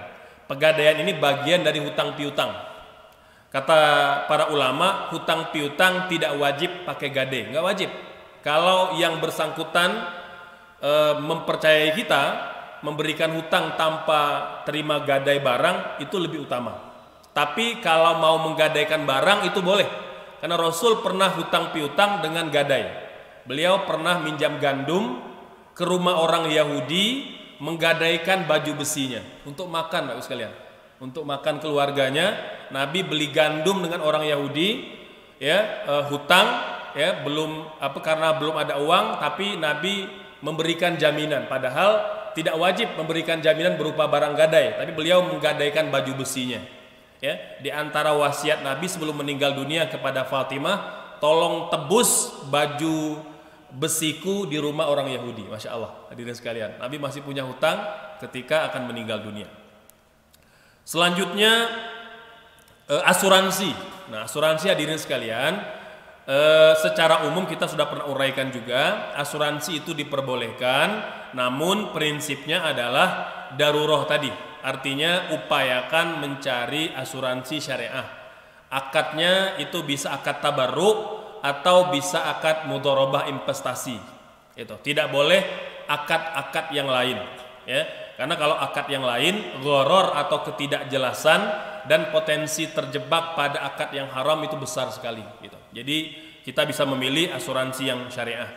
Speaker 2: Pegadaian ini bagian dari hutang piutang. Kata para ulama, hutang piutang tidak wajib pakai gade, nggak wajib. Kalau yang bersangkutan mempercayai kita, memberikan hutang tanpa terima gadai barang, itu lebih utama. Tapi kalau mau menggadaikan barang itu boleh. Karena Rasul pernah hutang piutang dengan gadai. Beliau pernah minjam gandum ke rumah orang Yahudi, menggadaikan baju besinya untuk makan, Bapak sekalian. Untuk makan keluarganya, Nabi beli gandum dengan orang Yahudi, ya, hutang, ya, karena belum ada uang, tapi Nabi memberikan jaminan. Padahal tidak wajib memberikan jaminan berupa barang gadai, tapi beliau menggadaikan baju besinya. Ya, di antara wasiat Nabi sebelum meninggal dunia kepada Fatimah, tolong tebus baju besiku di rumah orang Yahudi. Masya Allah, hadirin sekalian. Nabi masih punya hutang ketika akan meninggal dunia. Selanjutnya asuransi. Nah, asuransi hadirin sekalian, secara umum kita sudah pernah uraikan juga, asuransi itu diperbolehkan, namun prinsipnya adalah darurah tadi. Artinya upayakan mencari asuransi syariah. Akadnya itu bisa akad tabarruk atau bisa akad mudharabah investasi. Itu tidak boleh akad-akad yang lain, ya. Karena kalau akad yang lain, gharar atau ketidakjelasan dan potensi terjebak pada akad yang haram itu besar sekali, gitu. Jadi kita bisa memilih asuransi yang syariah.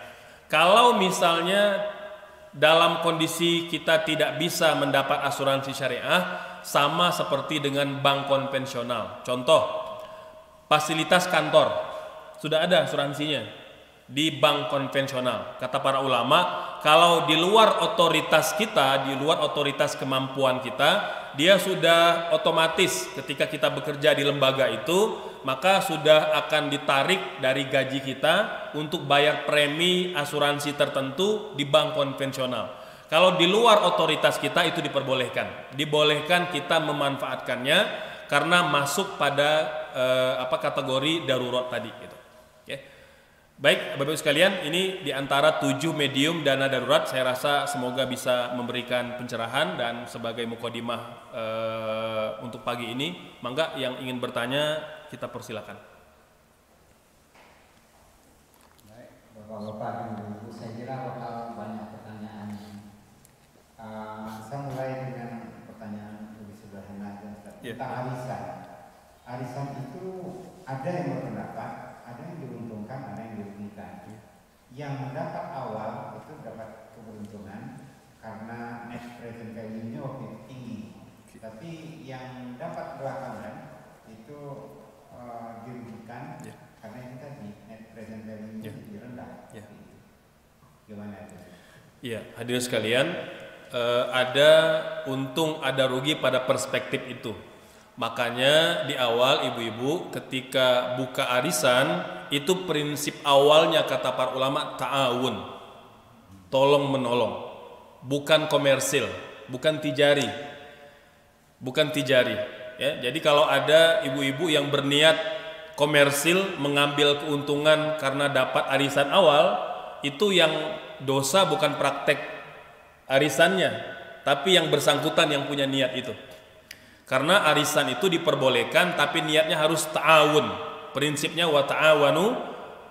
Speaker 2: Kalau misalnya dalam kondisi kita tidak bisa mendapat asuransi syariah, sama seperti dengan bank konvensional. Contoh, fasilitas kantor sudah ada asuransinya di bank konvensional. Kata para ulama, kalau di luar otoritas kita, di luar otoritas kemampuan kita, dia sudah otomatis ketika kita bekerja di lembaga itu, maka sudah akan ditarik dari gaji kita untuk bayar premi asuransi tertentu di bank konvensional. Kalau di luar otoritas kita itu diperbolehkan. Dibolehkan kita memanfaatkannya karena masuk pada kategori darurat tadi, gitu. Baik, Bapak-Ibu sekalian, ini diantara 7 medium dana darurat. Saya rasa semoga bisa memberikan pencerahan dan sebagai mukadimah untuk pagi ini. Mangga yang ingin bertanya kita persilakan.
Speaker 1: Baik, Bapak-Bapak dan Ibu, saya kira bakal banyak pertanyaan. Saya mulai dengan pertanyaan lebih sederhana aja, tentang arisan. Arisan itu ada yang berpendapat, ada yang diuntungkan, ada yang dirugikan. Yang mendapat awal itu dapat keberuntungan karena net present value-nya waktu itu tinggi. Tapi yang dapat belakangan itu dirugikan karena ini tadi net present value-nya lebih rendah. Gimana itu?
Speaker 2: Iya, hadirin sekalian, ada untung ada rugi pada perspektif itu. Makanya di awal ibu-ibu ketika buka arisan itu prinsip awalnya kata para ulama ta'awun, tolong menolong, bukan komersil, bukan tijari, ya. Jadi kalau ada ibu-ibu yang berniat komersil mengambil keuntungan karena dapat arisan awal, itu yang dosa bukan praktek arisannya, tapi yang bersangkutan yang punya niat itu. Karena arisan itu diperbolehkan tapi niatnya harus ta'awun. Prinsipnya wa ta'awanu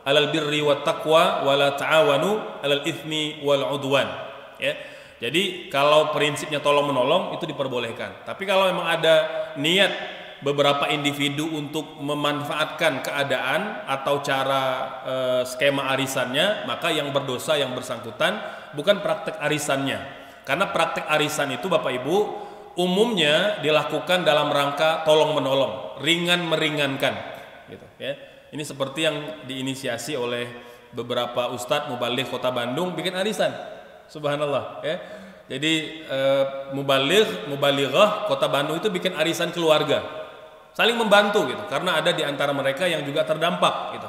Speaker 2: 'alal birri wat taqwa wa la ta'awanu 'alal itsmi wal 'udwan, ya. Jadi kalau prinsipnya tolong menolong itu diperbolehkan. Tapi kalau memang ada niat beberapa individu untuk memanfaatkan keadaan atau cara skema arisannya, maka yang berdosa yang bersangkutan bukan praktek arisannya. Karena praktek arisan itu Bapak Ibu umumnya dilakukan dalam rangka tolong menolong, ringan meringankan, gitu, ya. Ini seperti yang diinisiasi oleh beberapa ustadz mubaligh Kota Bandung bikin arisan, subhanallah, ya. Jadi mubalighah Kota Bandung itu bikin arisan keluarga, saling membantu, gitu, karena ada di antara mereka yang juga terdampak, gitu.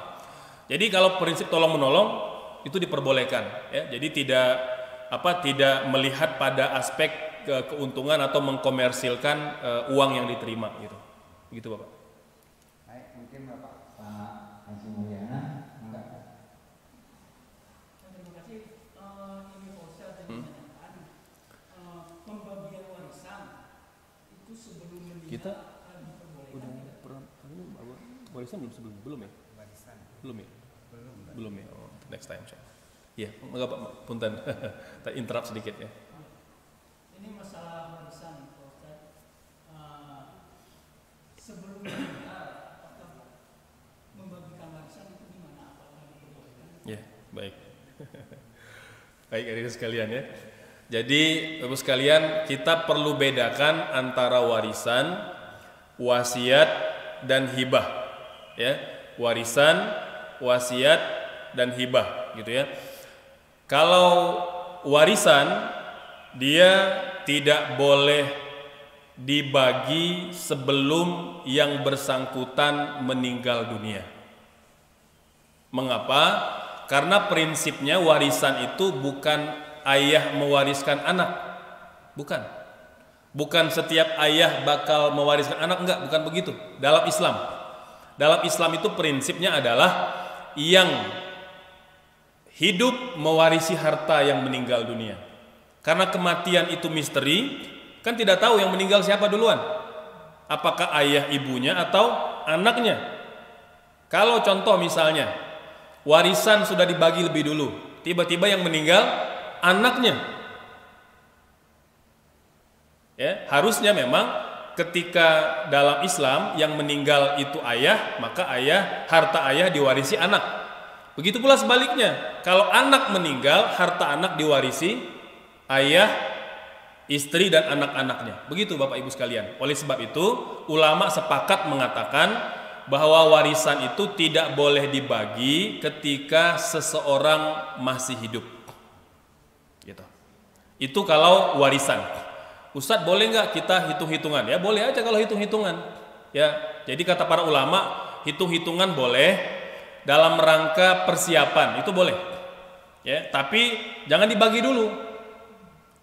Speaker 2: Jadi kalau prinsip tolong menolong itu diperbolehkan, ya. Jadi tidak melihat pada aspek keuntungan atau mengkomersilkan uang yang diterima, gitu Bapak.
Speaker 1: Baik, mungkin Bapak Haji Mulyana, enggak?
Speaker 3: Terima kasih. Ini Fauzan dan menanyakan pembagian warisan itu sebelum meninggal
Speaker 2: Kita
Speaker 3: diperbolehkan tidak?
Speaker 2: Warisan belum ya?
Speaker 1: Warisan.
Speaker 2: Belum ya. Oh, next time. Iya, enggak Pak, punten. Tak interrupt sedikit, ya.
Speaker 3: Ini masalah warisan, Pak Ustaz. Sebelum meninggal, apakah membagikan warisan itu gimana? Apakah diperbolehkan?
Speaker 2: Ya, baik. Baik, hadirin sekalian, ya. Jadi, Bapak sekalian, kita perlu bedakan antara warisan, wasiat, dan hibah, ya. Warisan, wasiat, dan hibah, gitu, ya. Kalau warisan dia tidak boleh dibagi sebelum yang bersangkutan meninggal dunia. Mengapa? Karena prinsipnya warisan itu bukan ayah mewariskan anak. Bukan. Bukan setiap ayah bakal mewariskan anak, enggak, bukan begitu. Dalam Islam. Dalam Islam itu prinsipnya adalah yang hidup mewarisi harta yang meninggal dunia. Karena kematian itu misteri, kan tidak tahu yang meninggal siapa duluan. Apakah ayah ibunya atau anaknya. Kalau contoh misalnya warisan sudah dibagi lebih dulu, tiba-tiba yang meninggal anaknya. Ya, harusnya memang ketika dalam Islam yang meninggal itu ayah, maka harta ayah diwarisi anak. Begitu pula sebaliknya, kalau anak meninggal, harta anak diwarisi ayah, istri dan anak-anaknya. Begitu Bapak Ibu sekalian. Oleh sebab itu, ulama sepakat mengatakan bahwa warisan itu tidak boleh dibagi ketika seseorang masih hidup. Gitu. Itu kalau warisan. Ustadz, boleh nggak kita hitung-hitungan? Ya boleh aja kalau hitung-hitungan. Ya, jadi kata para ulama, hitung-hitungan boleh dalam rangka persiapan, itu boleh. Ya, tapi jangan dibagi dulu.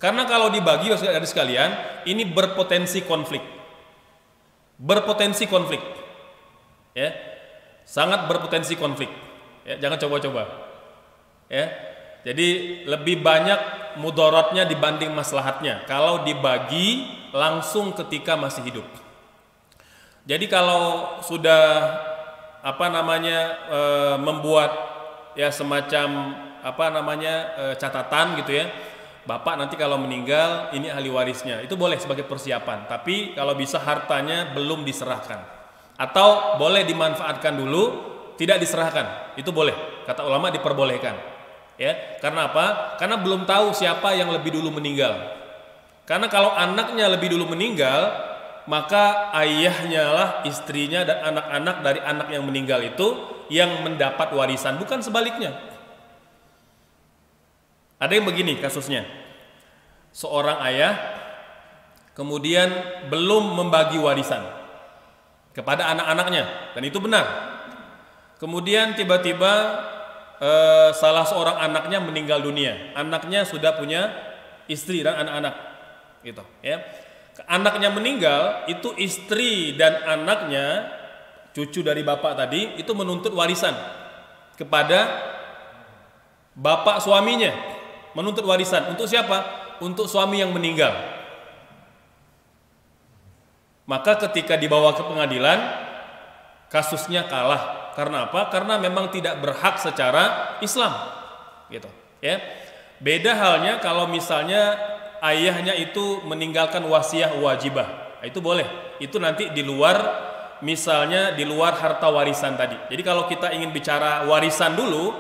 Speaker 2: Karena kalau dibagi, dari sekalian, ini berpotensi konflik. Berpotensi konflik. Ya, sangat berpotensi konflik. Ya, jangan coba-coba. Ya, jadi lebih banyak mudaratnya dibanding maslahatnya kalau dibagi langsung ketika masih hidup. Jadi kalau sudah membuat ya semacam catatan gitu ya, bapak nanti kalau meninggal ini ahli warisnya, itu boleh sebagai persiapan. Tapi kalau bisa hartanya belum diserahkan. Atau boleh dimanfaatkan dulu, tidak diserahkan, itu boleh. Kata ulama diperbolehkan. Ya, karena apa? Karena belum tahu siapa yang lebih dulu meninggal. Karena kalau anaknya lebih dulu meninggal, maka ayahnya lah, istrinya dan anak-anak dari anak yang meninggal itu yang mendapat warisan, bukan sebaliknya. Ada yang begini kasusnya. Seorang ayah kemudian belum membagi warisan kepada anak-anaknya, dan itu benar. Kemudian tiba-tiba salah seorang anaknya meninggal dunia. Anaknya sudah punya istri dan anak-anak, gitu. Ya, anaknya meninggal, itu istri dan anaknya, cucu dari bapak tadi, itu menuntut warisan kepada bapak suaminya. Menuntut warisan untuk siapa? Untuk suami yang meninggal. Maka ketika dibawa ke pengadilan, kasusnya kalah. Karena apa? Karena memang tidak berhak secara Islam, gitu. Ya. Beda halnya kalau misalnya ayahnya itu meninggalkan wasiah wajibah, itu boleh. Itu nanti di luar, misalnya di luar harta warisan tadi. Jadi kalau kita ingin bicara warisan dulu,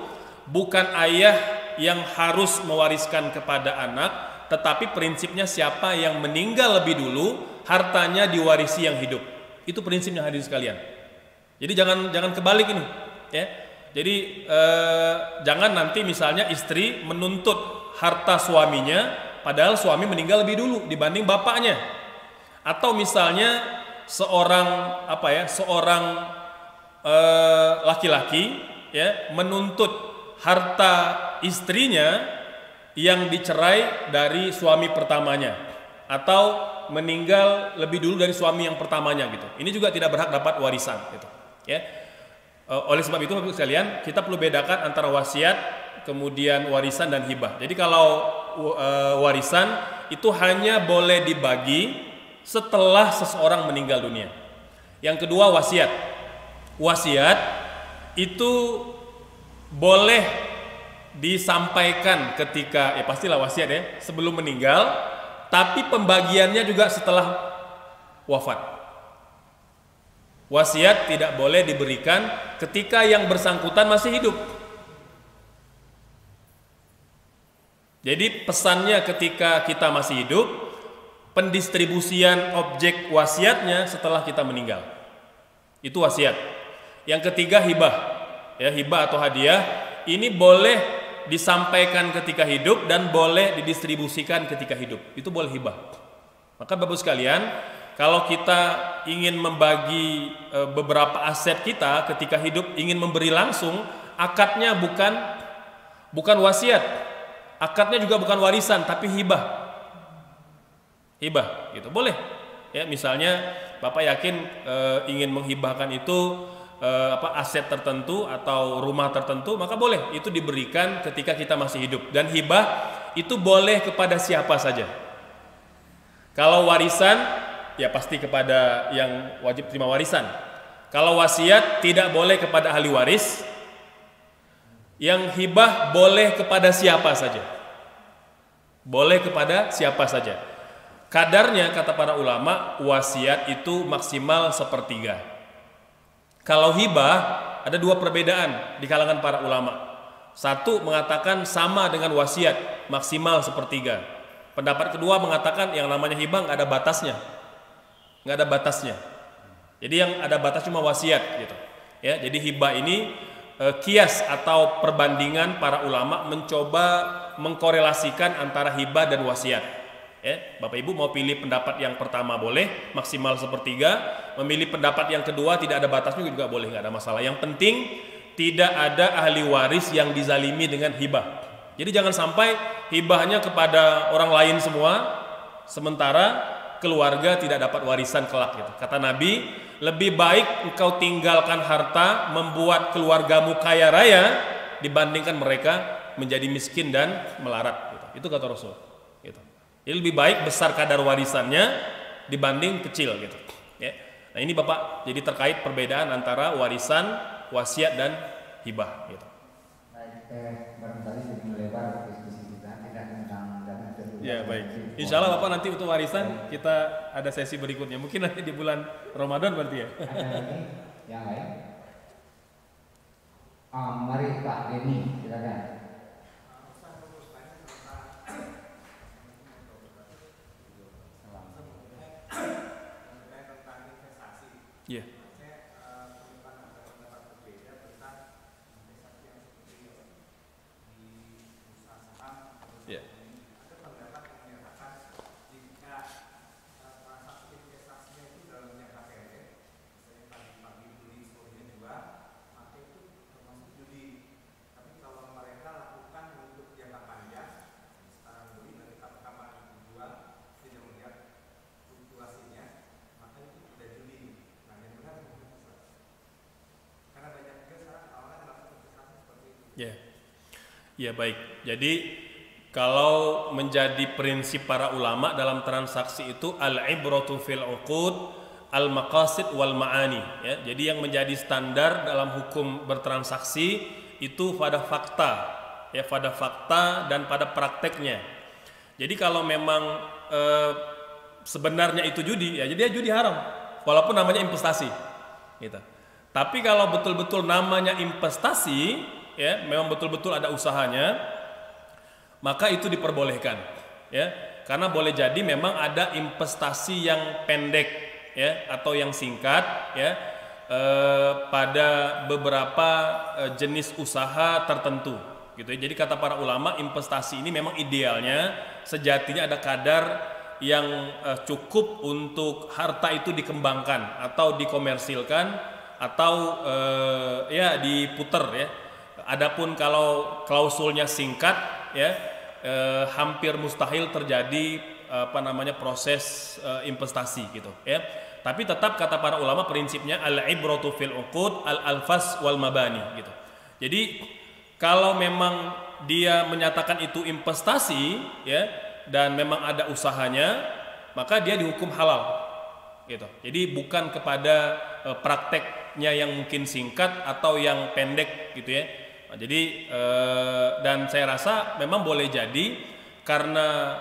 Speaker 2: bukan ayah yang harus mewariskan kepada anak, tetapi prinsipnya siapa yang meninggal lebih dulu, hartanya diwarisi yang hidup. Itu prinsipnya hadirin sekalian. Jadi jangan kebalik ini, ya. Jadi jangan nanti misalnya istri menuntut harta suaminya, padahal suami meninggal lebih dulu dibanding bapaknya. Atau misalnya seorang laki-laki ya menuntut harta istrinya yang dicerai dari suami pertamanya, atau meninggal lebih dulu dari suami yang pertamanya, gitu. Ini juga tidak berhak dapat warisan, gitu. Ya. Oleh sebab itu Bapak sekalian, kita perlu bedakan antara wasiat, kemudian warisan dan hibah. Jadi kalau warisan itu hanya boleh dibagi setelah seseorang meninggal dunia. Yang kedua wasiat. Wasiat itu boleh disampaikan ketika, ya pastilah wasiat ya, sebelum meninggal, tapi pembagiannya juga setelah wafat. Wasiat tidak boleh diberikan ketika yang bersangkutan masih hidup. Jadi pesannya ketika kita masih hidup, pendistribusian objek wasiatnya setelah kita meninggal. Itu wasiat. Yang ketiga hibah. Ya, hibah atau hadiah ini boleh disampaikan ketika hidup dan boleh didistribusikan ketika hidup. Itu boleh hibah. Maka Bapak sekalian, kalau kita ingin membagi beberapa aset kita ketika hidup, ingin memberi langsung, akadnya bukan bukan wasiat. Akadnya juga bukan warisan tapi hibah. Hibah gitu. Boleh. Ya, misalnya Bapak yakin ingin menghibahkan itu aset tertentu atau rumah tertentu, maka boleh itu diberikan ketika kita masih hidup. Dan hibah itu boleh kepada siapa saja. Kalau warisan ya pasti kepada yang wajib terima warisan. Kalau wasiat tidak boleh kepada ahli waris. Yang hibah boleh kepada siapa saja. Boleh kepada siapa saja. Kadarnya kata para ulama, wasiat itu maksimal 1/3. Kalau hibah ada 2 perbedaan di kalangan para ulama. Satu mengatakan sama dengan wasiat, maksimal 1/3. Pendapat kedua mengatakan yang namanya hibah nggak ada batasnya, nggak ada batasnya. Jadi yang ada batas cuma wasiat gitu. Ya, jadi hibah ini kias atau perbandingan para ulama mencoba mengkorelasikan antara hibah dan wasiat. Ya, Bapak Ibu mau pilih pendapat yang pertama boleh maksimal 1/3, memilih pendapat yang kedua tidak ada batasnya juga boleh, nggak ada masalah. Yang penting tidak ada ahli waris yang dizalimi dengan hibah. Jadi jangan sampai hibahnya kepada orang lain semua, sementara keluarga tidak dapat warisan kelak gitu. Kata Nabi, lebih baik engkau tinggalkan harta membuat keluargamu kaya raya dibandingkan mereka menjadi miskin dan melarat gitu. Itu kata Rasul gitu. Jadi lebih baik besar kadar warisannya dibanding kecil gitu. Ya. Nah ini Bapak, jadi terkait perbedaan antara warisan, wasiat dan hibah gitu.
Speaker 1: Baik, barangkali lebih melebar diskusi kita tidak tentang dana darurat.
Speaker 2: Ya baik. Insya Allah Bapak nanti untuk warisan kita ada sesi berikutnya. Mungkin nanti di bulan Ramadan berarti ya.
Speaker 1: Ada lagi yang lain? Mari Pak Denny, silakan.
Speaker 2: Iya. Ya baik. Jadi kalau menjadi prinsip para ulama dalam transaksi itu al-ibratu fil uqud al-maqasid wal ma'ani ya. Jadi yang menjadi standar dalam hukum bertransaksi itu pada fakta ya, pada fakta dan pada prakteknya. Jadi kalau memang sebenarnya itu judi ya, jadi judi haram walaupun namanya investasi gitu. Tapi kalau betul-betul namanya investasi ya, memang betul-betul ada usahanya, maka itu diperbolehkan ya, karena boleh jadi memang ada investasi yang pendek ya atau yang singkat ya pada beberapa jenis usaha tertentu gitu ya. Jadi kata para ulama investasi ini memang idealnya sejatinya ada kadar yang cukup untuk harta itu dikembangkan atau dikomersilkan atau ya diputer ya. Adapun kalau klausulnya singkat ya hampir mustahil terjadi proses investasi gitu ya. Tapi tetap kata para ulama prinsipnya al-ibratu fil uqud al-alfas wal mabani gitu. Jadi kalau memang dia menyatakan itu investasi ya dan memang ada usahanya, maka dia dihukum halal gitu. Jadi bukan kepada prakteknya yang mungkin singkat atau yang pendek gitu ya. Nah, jadi dan saya rasa memang boleh jadi karena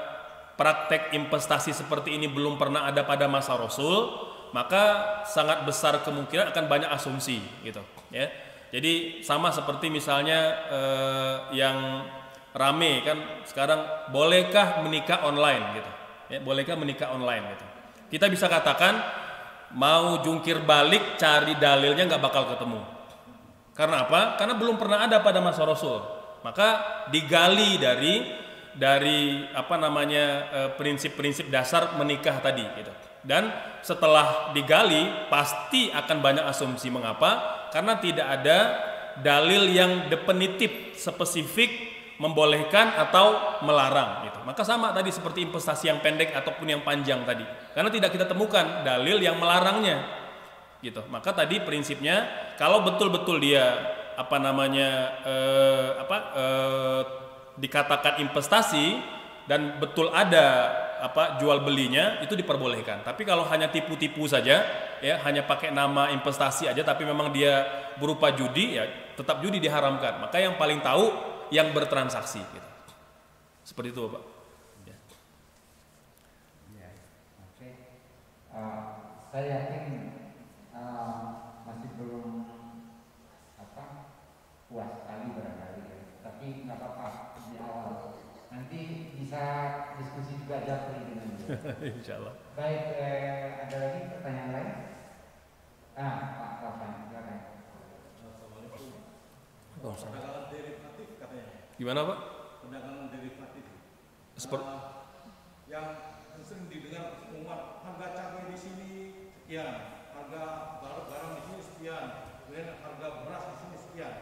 Speaker 2: praktek investasi seperti ini belum pernah ada pada masa Rasul, maka sangat besar kemungkinan akan banyak asumsi gitu ya. Jadi sama seperti misalnya yang rame kan sekarang, bolehkah menikah online gitu ya, bolehkah menikah online gitu. Kita bisa katakan mau jungkir balik cari dalilnya nggak bakal ketemu. Karena apa? Karena belum pernah ada pada masa Rasul. Maka digali dari prinsip-prinsip dasar menikah tadi gitu. Dan setelah digali pasti akan banyak asumsi. Mengapa? Karena tidak ada dalil yang definitif spesifik membolehkan atau melarang gitu. Maka sama tadi seperti investasi yang pendek ataupun yang panjang tadi. Karena tidak kita temukan dalil yang melarangnya gitu. Maka tadi prinsipnya kalau betul-betul dia dikatakan investasi dan betul ada jual belinya, itu diperbolehkan. Tapi kalau hanya tipu-tipu saja ya, hanya pakai nama investasi aja tapi memang dia berupa judi, ya tetap judi diharamkan. Maka yang paling tahu yang bertransaksi gitu. Seperti itu, Bapak. Ya.
Speaker 1: Ya, oke. Saya yakin masih belum puas sekali barangkali ya. Tapi nggak apa-apa di awal. Nanti bisa diskusi juga Japri dengan dia.
Speaker 2: Insya Allah.
Speaker 1: Baik, ada lagi pertanyaan lain? Pak Raffan, silakan.
Speaker 4: Perdagangan derivatif katanya.
Speaker 2: Gimana, Pak?
Speaker 4: Perdagangan derivatif.
Speaker 2: Seperti
Speaker 4: yang sering didengar umat, harga cabai di sini sekian, harga barang di sini sekian, kemudian harga beras di sini sekian.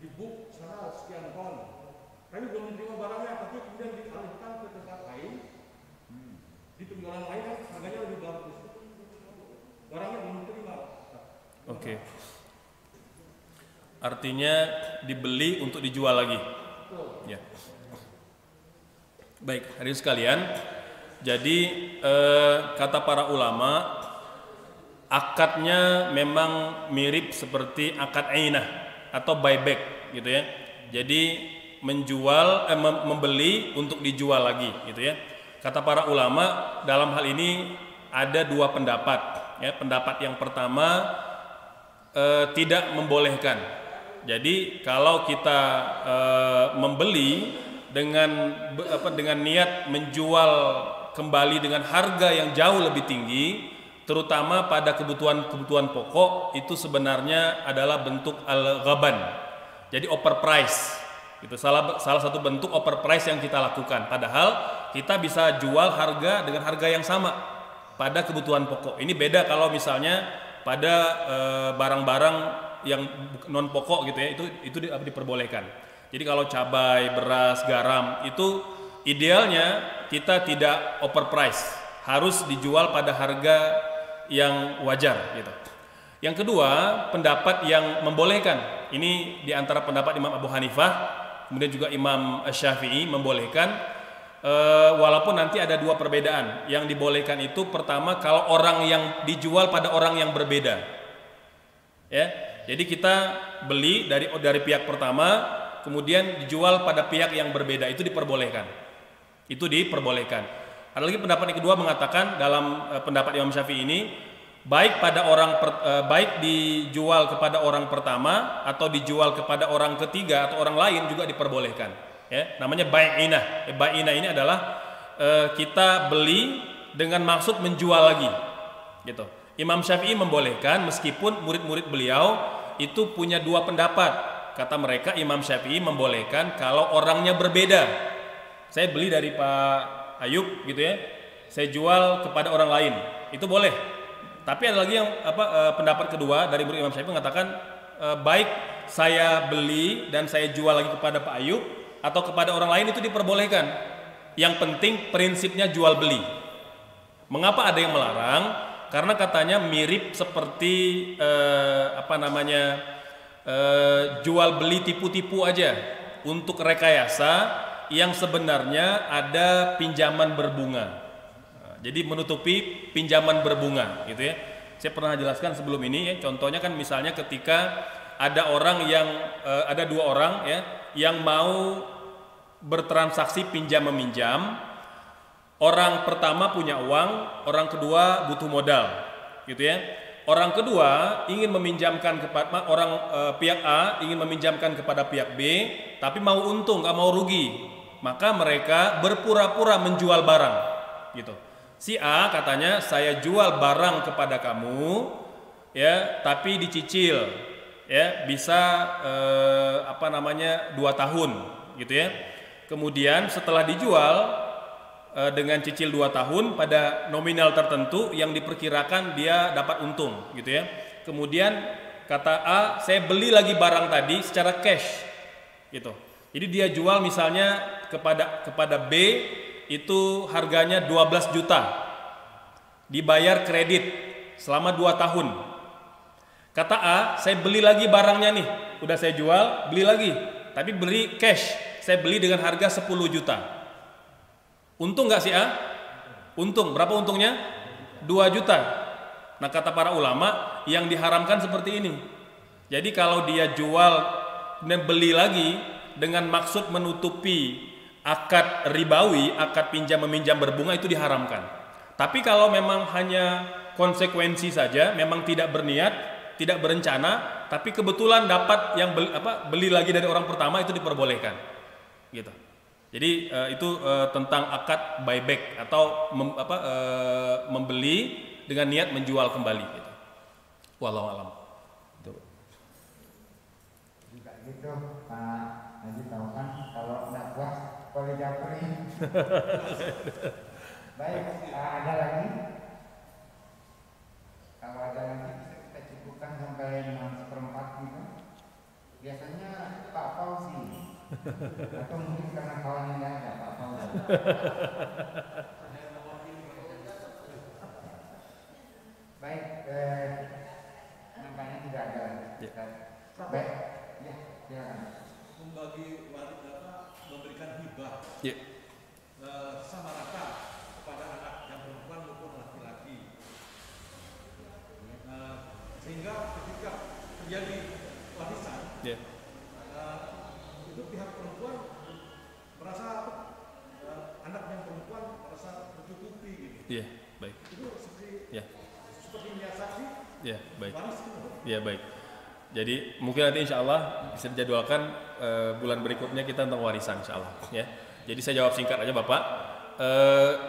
Speaker 4: Di book sana sekian ton. Tapi belum diterima barangnya, tapi kemudian dialihkan ke tempat lain. Di penjualan lain harganya lebih bagus. Barangnya belum diterima.
Speaker 2: Oke. Artinya dibeli untuk dijual lagi. Ya. Baik, hadirin sekalian. Jadi kata para ulama, akadnya memang mirip seperti akad ainah atau buyback gitu ya. Jadi menjual membeli untuk dijual lagi gitu ya. Kata para ulama dalam hal ini ada dua pendapat ya. Pendapat yang pertama tidak membolehkan. Jadi kalau kita membeli dengan niat menjual kembali dengan harga yang jauh lebih tinggi, terutama pada kebutuhan pokok, itu sebenarnya adalah bentuk al-ghaban. Jadi overprice. Itu salah satu bentuk overprice yang kita lakukan. Padahal kita bisa jual harga dengan harga yang sama pada kebutuhan pokok. Ini beda kalau misalnya pada barang-barang yang non pokok gitu ya, itu diperbolehkan. Jadi kalau cabai, beras, garam itu idealnya kita tidak overprice, harus dijual pada harga yang wajar gitu. Yang kedua, pendapat yang membolehkan. Ini diantara pendapat Imam Abu Hanifah, kemudian juga Imam Syafi'i membolehkan, walaupun nanti ada dua perbedaan. Yang dibolehkan itu pertama kalau orang yang dijual pada orang yang berbeda. Ya. Jadi kita beli dari pihak pertama, kemudian dijual pada pihak yang berbeda, itu diperbolehkan. Itu diperbolehkan. Ada lagi pendapat yang kedua mengatakan dalam pendapat Imam Syafi'i ini, baik dijual kepada orang pertama atau dijual kepada orang ketiga atau orang lain juga diperbolehkan. Ya, namanya bai'inah. Bai'inah ini adalah kita beli dengan maksud menjual lagi, gitu. Imam Syafi'i membolehkan meskipun murid-murid beliau itu punya dua pendapat. Kata mereka Imam Syafi'i membolehkan kalau orangnya berbeda. Saya beli dari Pak Ayub gitu ya, saya jual kepada orang lain, itu boleh. Tapi ada lagi yang pendapat kedua dari murid Imam Syafi'i mengatakan baik saya beli dan saya jual lagi kepada Pak Ayub atau kepada orang lain itu diperbolehkan. Yang penting prinsipnya jual beli. Mengapa ada yang melarang? Karena katanya mirip seperti jual beli tipu-tipu aja untuk rekayasa yang sebenarnya ada pinjaman berbunga. Jadi menutupi pinjaman berbunga gitu ya. Saya pernah jelaskan sebelum ini ya, contohnya kan misalnya ketika ada dua orang ya yang mau bertransaksi pinjam meminjam. Orang pertama punya uang, orang kedua butuh modal, gitu ya. Orang kedua ingin meminjamkan kepada pihak A ingin meminjamkan kepada pihak B, tapi mau untung, nggak mau rugi. Maka mereka berpura-pura menjual barang, gitu. Si A katanya saya jual barang kepada kamu, ya, tapi dicicil, ya, bisa 2 tahun, gitu ya. Kemudian setelah dijual dengan cicil 2 tahun pada nominal tertentu yang diperkirakan dia dapat untung gitu ya. Kemudian kata A, saya beli lagi barang tadi secara cash gitu. Jadi dia jual misalnya kepada B itu harganya 12 juta. Dibayar kredit selama 2 tahun. Kata A, saya beli lagi barangnya nih. Udah saya jual, beli lagi. Tapi beli cash. Saya beli dengan harga 10 juta. Untung nggak si A? Untung. Berapa untungnya? 2 juta. Nah, kata para ulama, yang diharamkan seperti ini. Jadi kalau dia jual dan beli lagi dengan maksud menutupi akad ribawi, akad pinjam meminjam berbunga, itu diharamkan. Tapi kalau memang hanya konsekuensi saja, memang tidak berniat, tidak berencana, tapi kebetulan dapat yang beli lagi dari orang pertama, itu diperbolehkan. Gitu. Jadi itu tentang akad buyback atau membeli dengan niat menjual kembali. Gitu. Wallahu alam.
Speaker 1: Juga gitu Pak Haji tahu kan, kalau nggak puas boleh japri. Baik, ada lagi? Kalau ada lagi bisa kita cukupkan sampai 6/4 gitu. Biasanya Pak Fauzi, atau mungkin karena kawannya nggak ada Pak Fauzi. Baik, nampaknya tidak ada lagi. Baik, ya, silakan.
Speaker 4: Membagi memberikan hibah sama rata kepada anak yang perempuan maupun laki-laki, sehingga ketika terjadi warisan, itu pihak perempuan merasa anak yang perempuan merasa tercukupi gitu.
Speaker 2: Iya, baik.
Speaker 4: Itu seperti niat saksi.
Speaker 2: Iya, baik.
Speaker 4: Waris itu.
Speaker 2: Iya, baik. Jadi mungkin nanti insya Allah bisa dijadwalkan bulan berikutnya kita tentang warisan insya Allah. Ya. Jadi saya jawab singkat aja Bapak.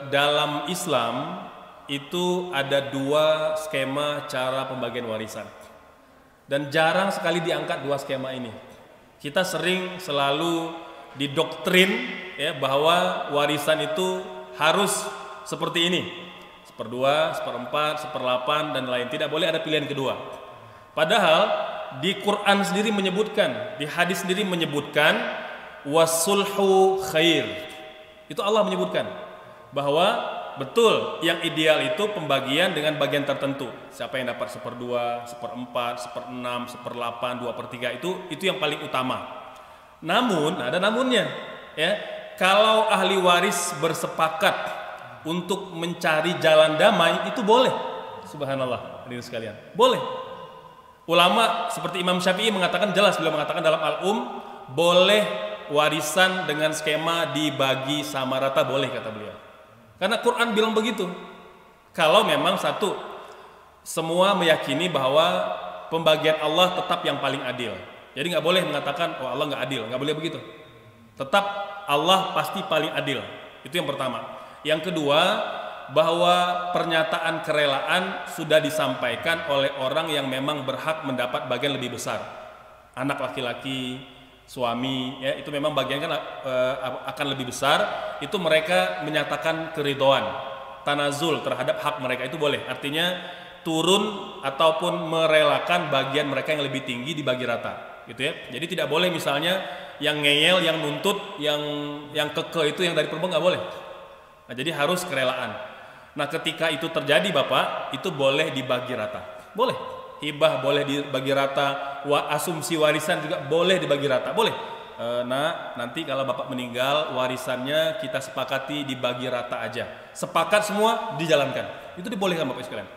Speaker 2: Dalam Islam itu ada 2 skema cara pembagian warisan. Dan jarang sekali diangkat 2 skema ini. Kita selalu didoktrin ya bahwa warisan itu harus seperti ini. 1/2, 1/4, 1/8 dan lain. Tidak boleh ada pilihan kedua. Padahal di Quran sendiri menyebutkan, di hadis sendiri menyebutkan wasulhu khair. Itu Allah menyebutkan bahwa betul yang ideal itu pembagian dengan bagian tertentu. Siapa yang dapat 1/2, 1/4, 1/6, 1/8, 2/3 itu yang paling utama. Namun ada namunnya ya. Kalau ahli waris bersepakat untuk mencari jalan damai itu boleh. Subhanallah, hadirin sekalian. Boleh. Ulama seperti Imam Syafi'i mengatakan jelas, beliau mengatakan dalam boleh warisan dengan skema dibagi sama rata, boleh kata beliau. Karena Quran bilang begitu. Kalau memang satu, semua meyakini bahwa pembagian Allah tetap yang paling adil. Jadi nggak boleh mengatakan oh Allah nggak adil, nggak boleh begitu. Tetap Allah pasti paling adil. Itu yang pertama. Yang kedua, bahwa pernyataan kerelaan sudah disampaikan oleh orang yang memang berhak mendapat bagian lebih besar. Anak laki-laki, suami, ya itu memang bagian kan akan lebih besar. Itu mereka menyatakan keridhaan, tanazul terhadap hak mereka, itu boleh. Artinya turun ataupun merelakan bagian mereka yang lebih tinggi dibagi rata, gitu ya. Jadi tidak boleh misalnya yang ngeyel, yang nuntut, yang keke itu yang dari perempuan nggak boleh. Nah, jadi harus kerelaan. Nah, ketika itu terjadi Bapak, itu boleh dibagi rata. Boleh. Hibah boleh dibagi rata, asumsi warisan juga boleh dibagi rata. Boleh. Nah, nanti kalau Bapak meninggal, warisannya kita sepakati dibagi rata aja. Sepakat semua dijalankan. Itu dibolehkan Bapak sekalian.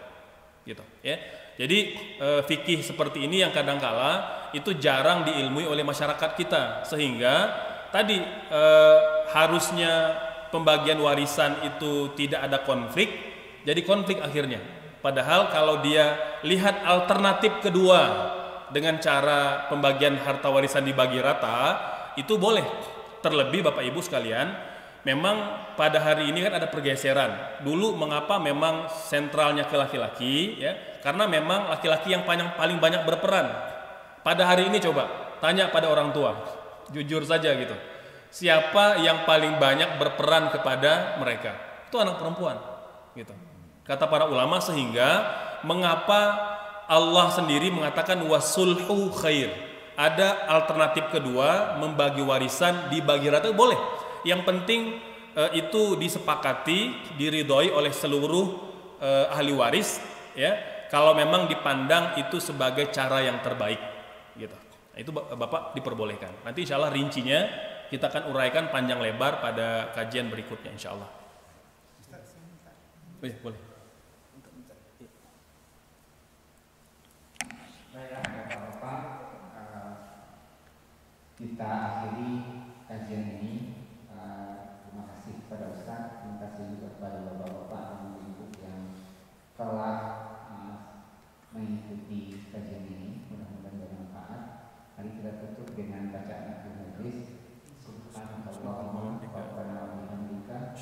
Speaker 2: Gitu, ya. Jadi fikih seperti ini yang kadangkala itu jarang diilmui oleh masyarakat kita, sehingga tadi harusnya pembagian warisan itu tidak ada konflik, jadi konflik akhirnya. Padahal kalau dia lihat alternatif kedua dengan cara pembagian harta warisan dibagi rata, itu boleh. Terlebih Bapak Ibu sekalian, memang pada hari ini kan ada pergeseran. Dulu mengapa memang sentralnya ke laki-laki ya? Karena memang laki-laki yang paling banyak berperan. Pada hari ini coba tanya pada orang tua, jujur saja gitu. Siapa yang paling banyak berperan kepada mereka? Itu anak perempuan, gitu. Kata para ulama, sehingga mengapa Allah sendiri mengatakan wasulhu khair, ada alternatif kedua, membagi warisan dibagi rata boleh. Yang penting itu disepakati, diridhoi oleh seluruh ahli waris, ya. Kalau memang dipandang itu sebagai cara yang terbaik, gitu. Nah, itu Bapak diperbolehkan. Nanti insya Allah rincinya kita akan uraikan panjang lebar pada kajian berikutnya insya Allah. Boleh.
Speaker 1: Baiklah Bapak-Bapak, kita akhiri kajian ini. Terima kasih kepada Ustaz, terima kasih juga kepada Bapak-Bapak dan Ibu yang telah mengikuti kajian ini. Mudah-mudahan bermanfaat. Mari kita tutup dengan bacaan akhir majlis. Subhanallah wa bihamdika.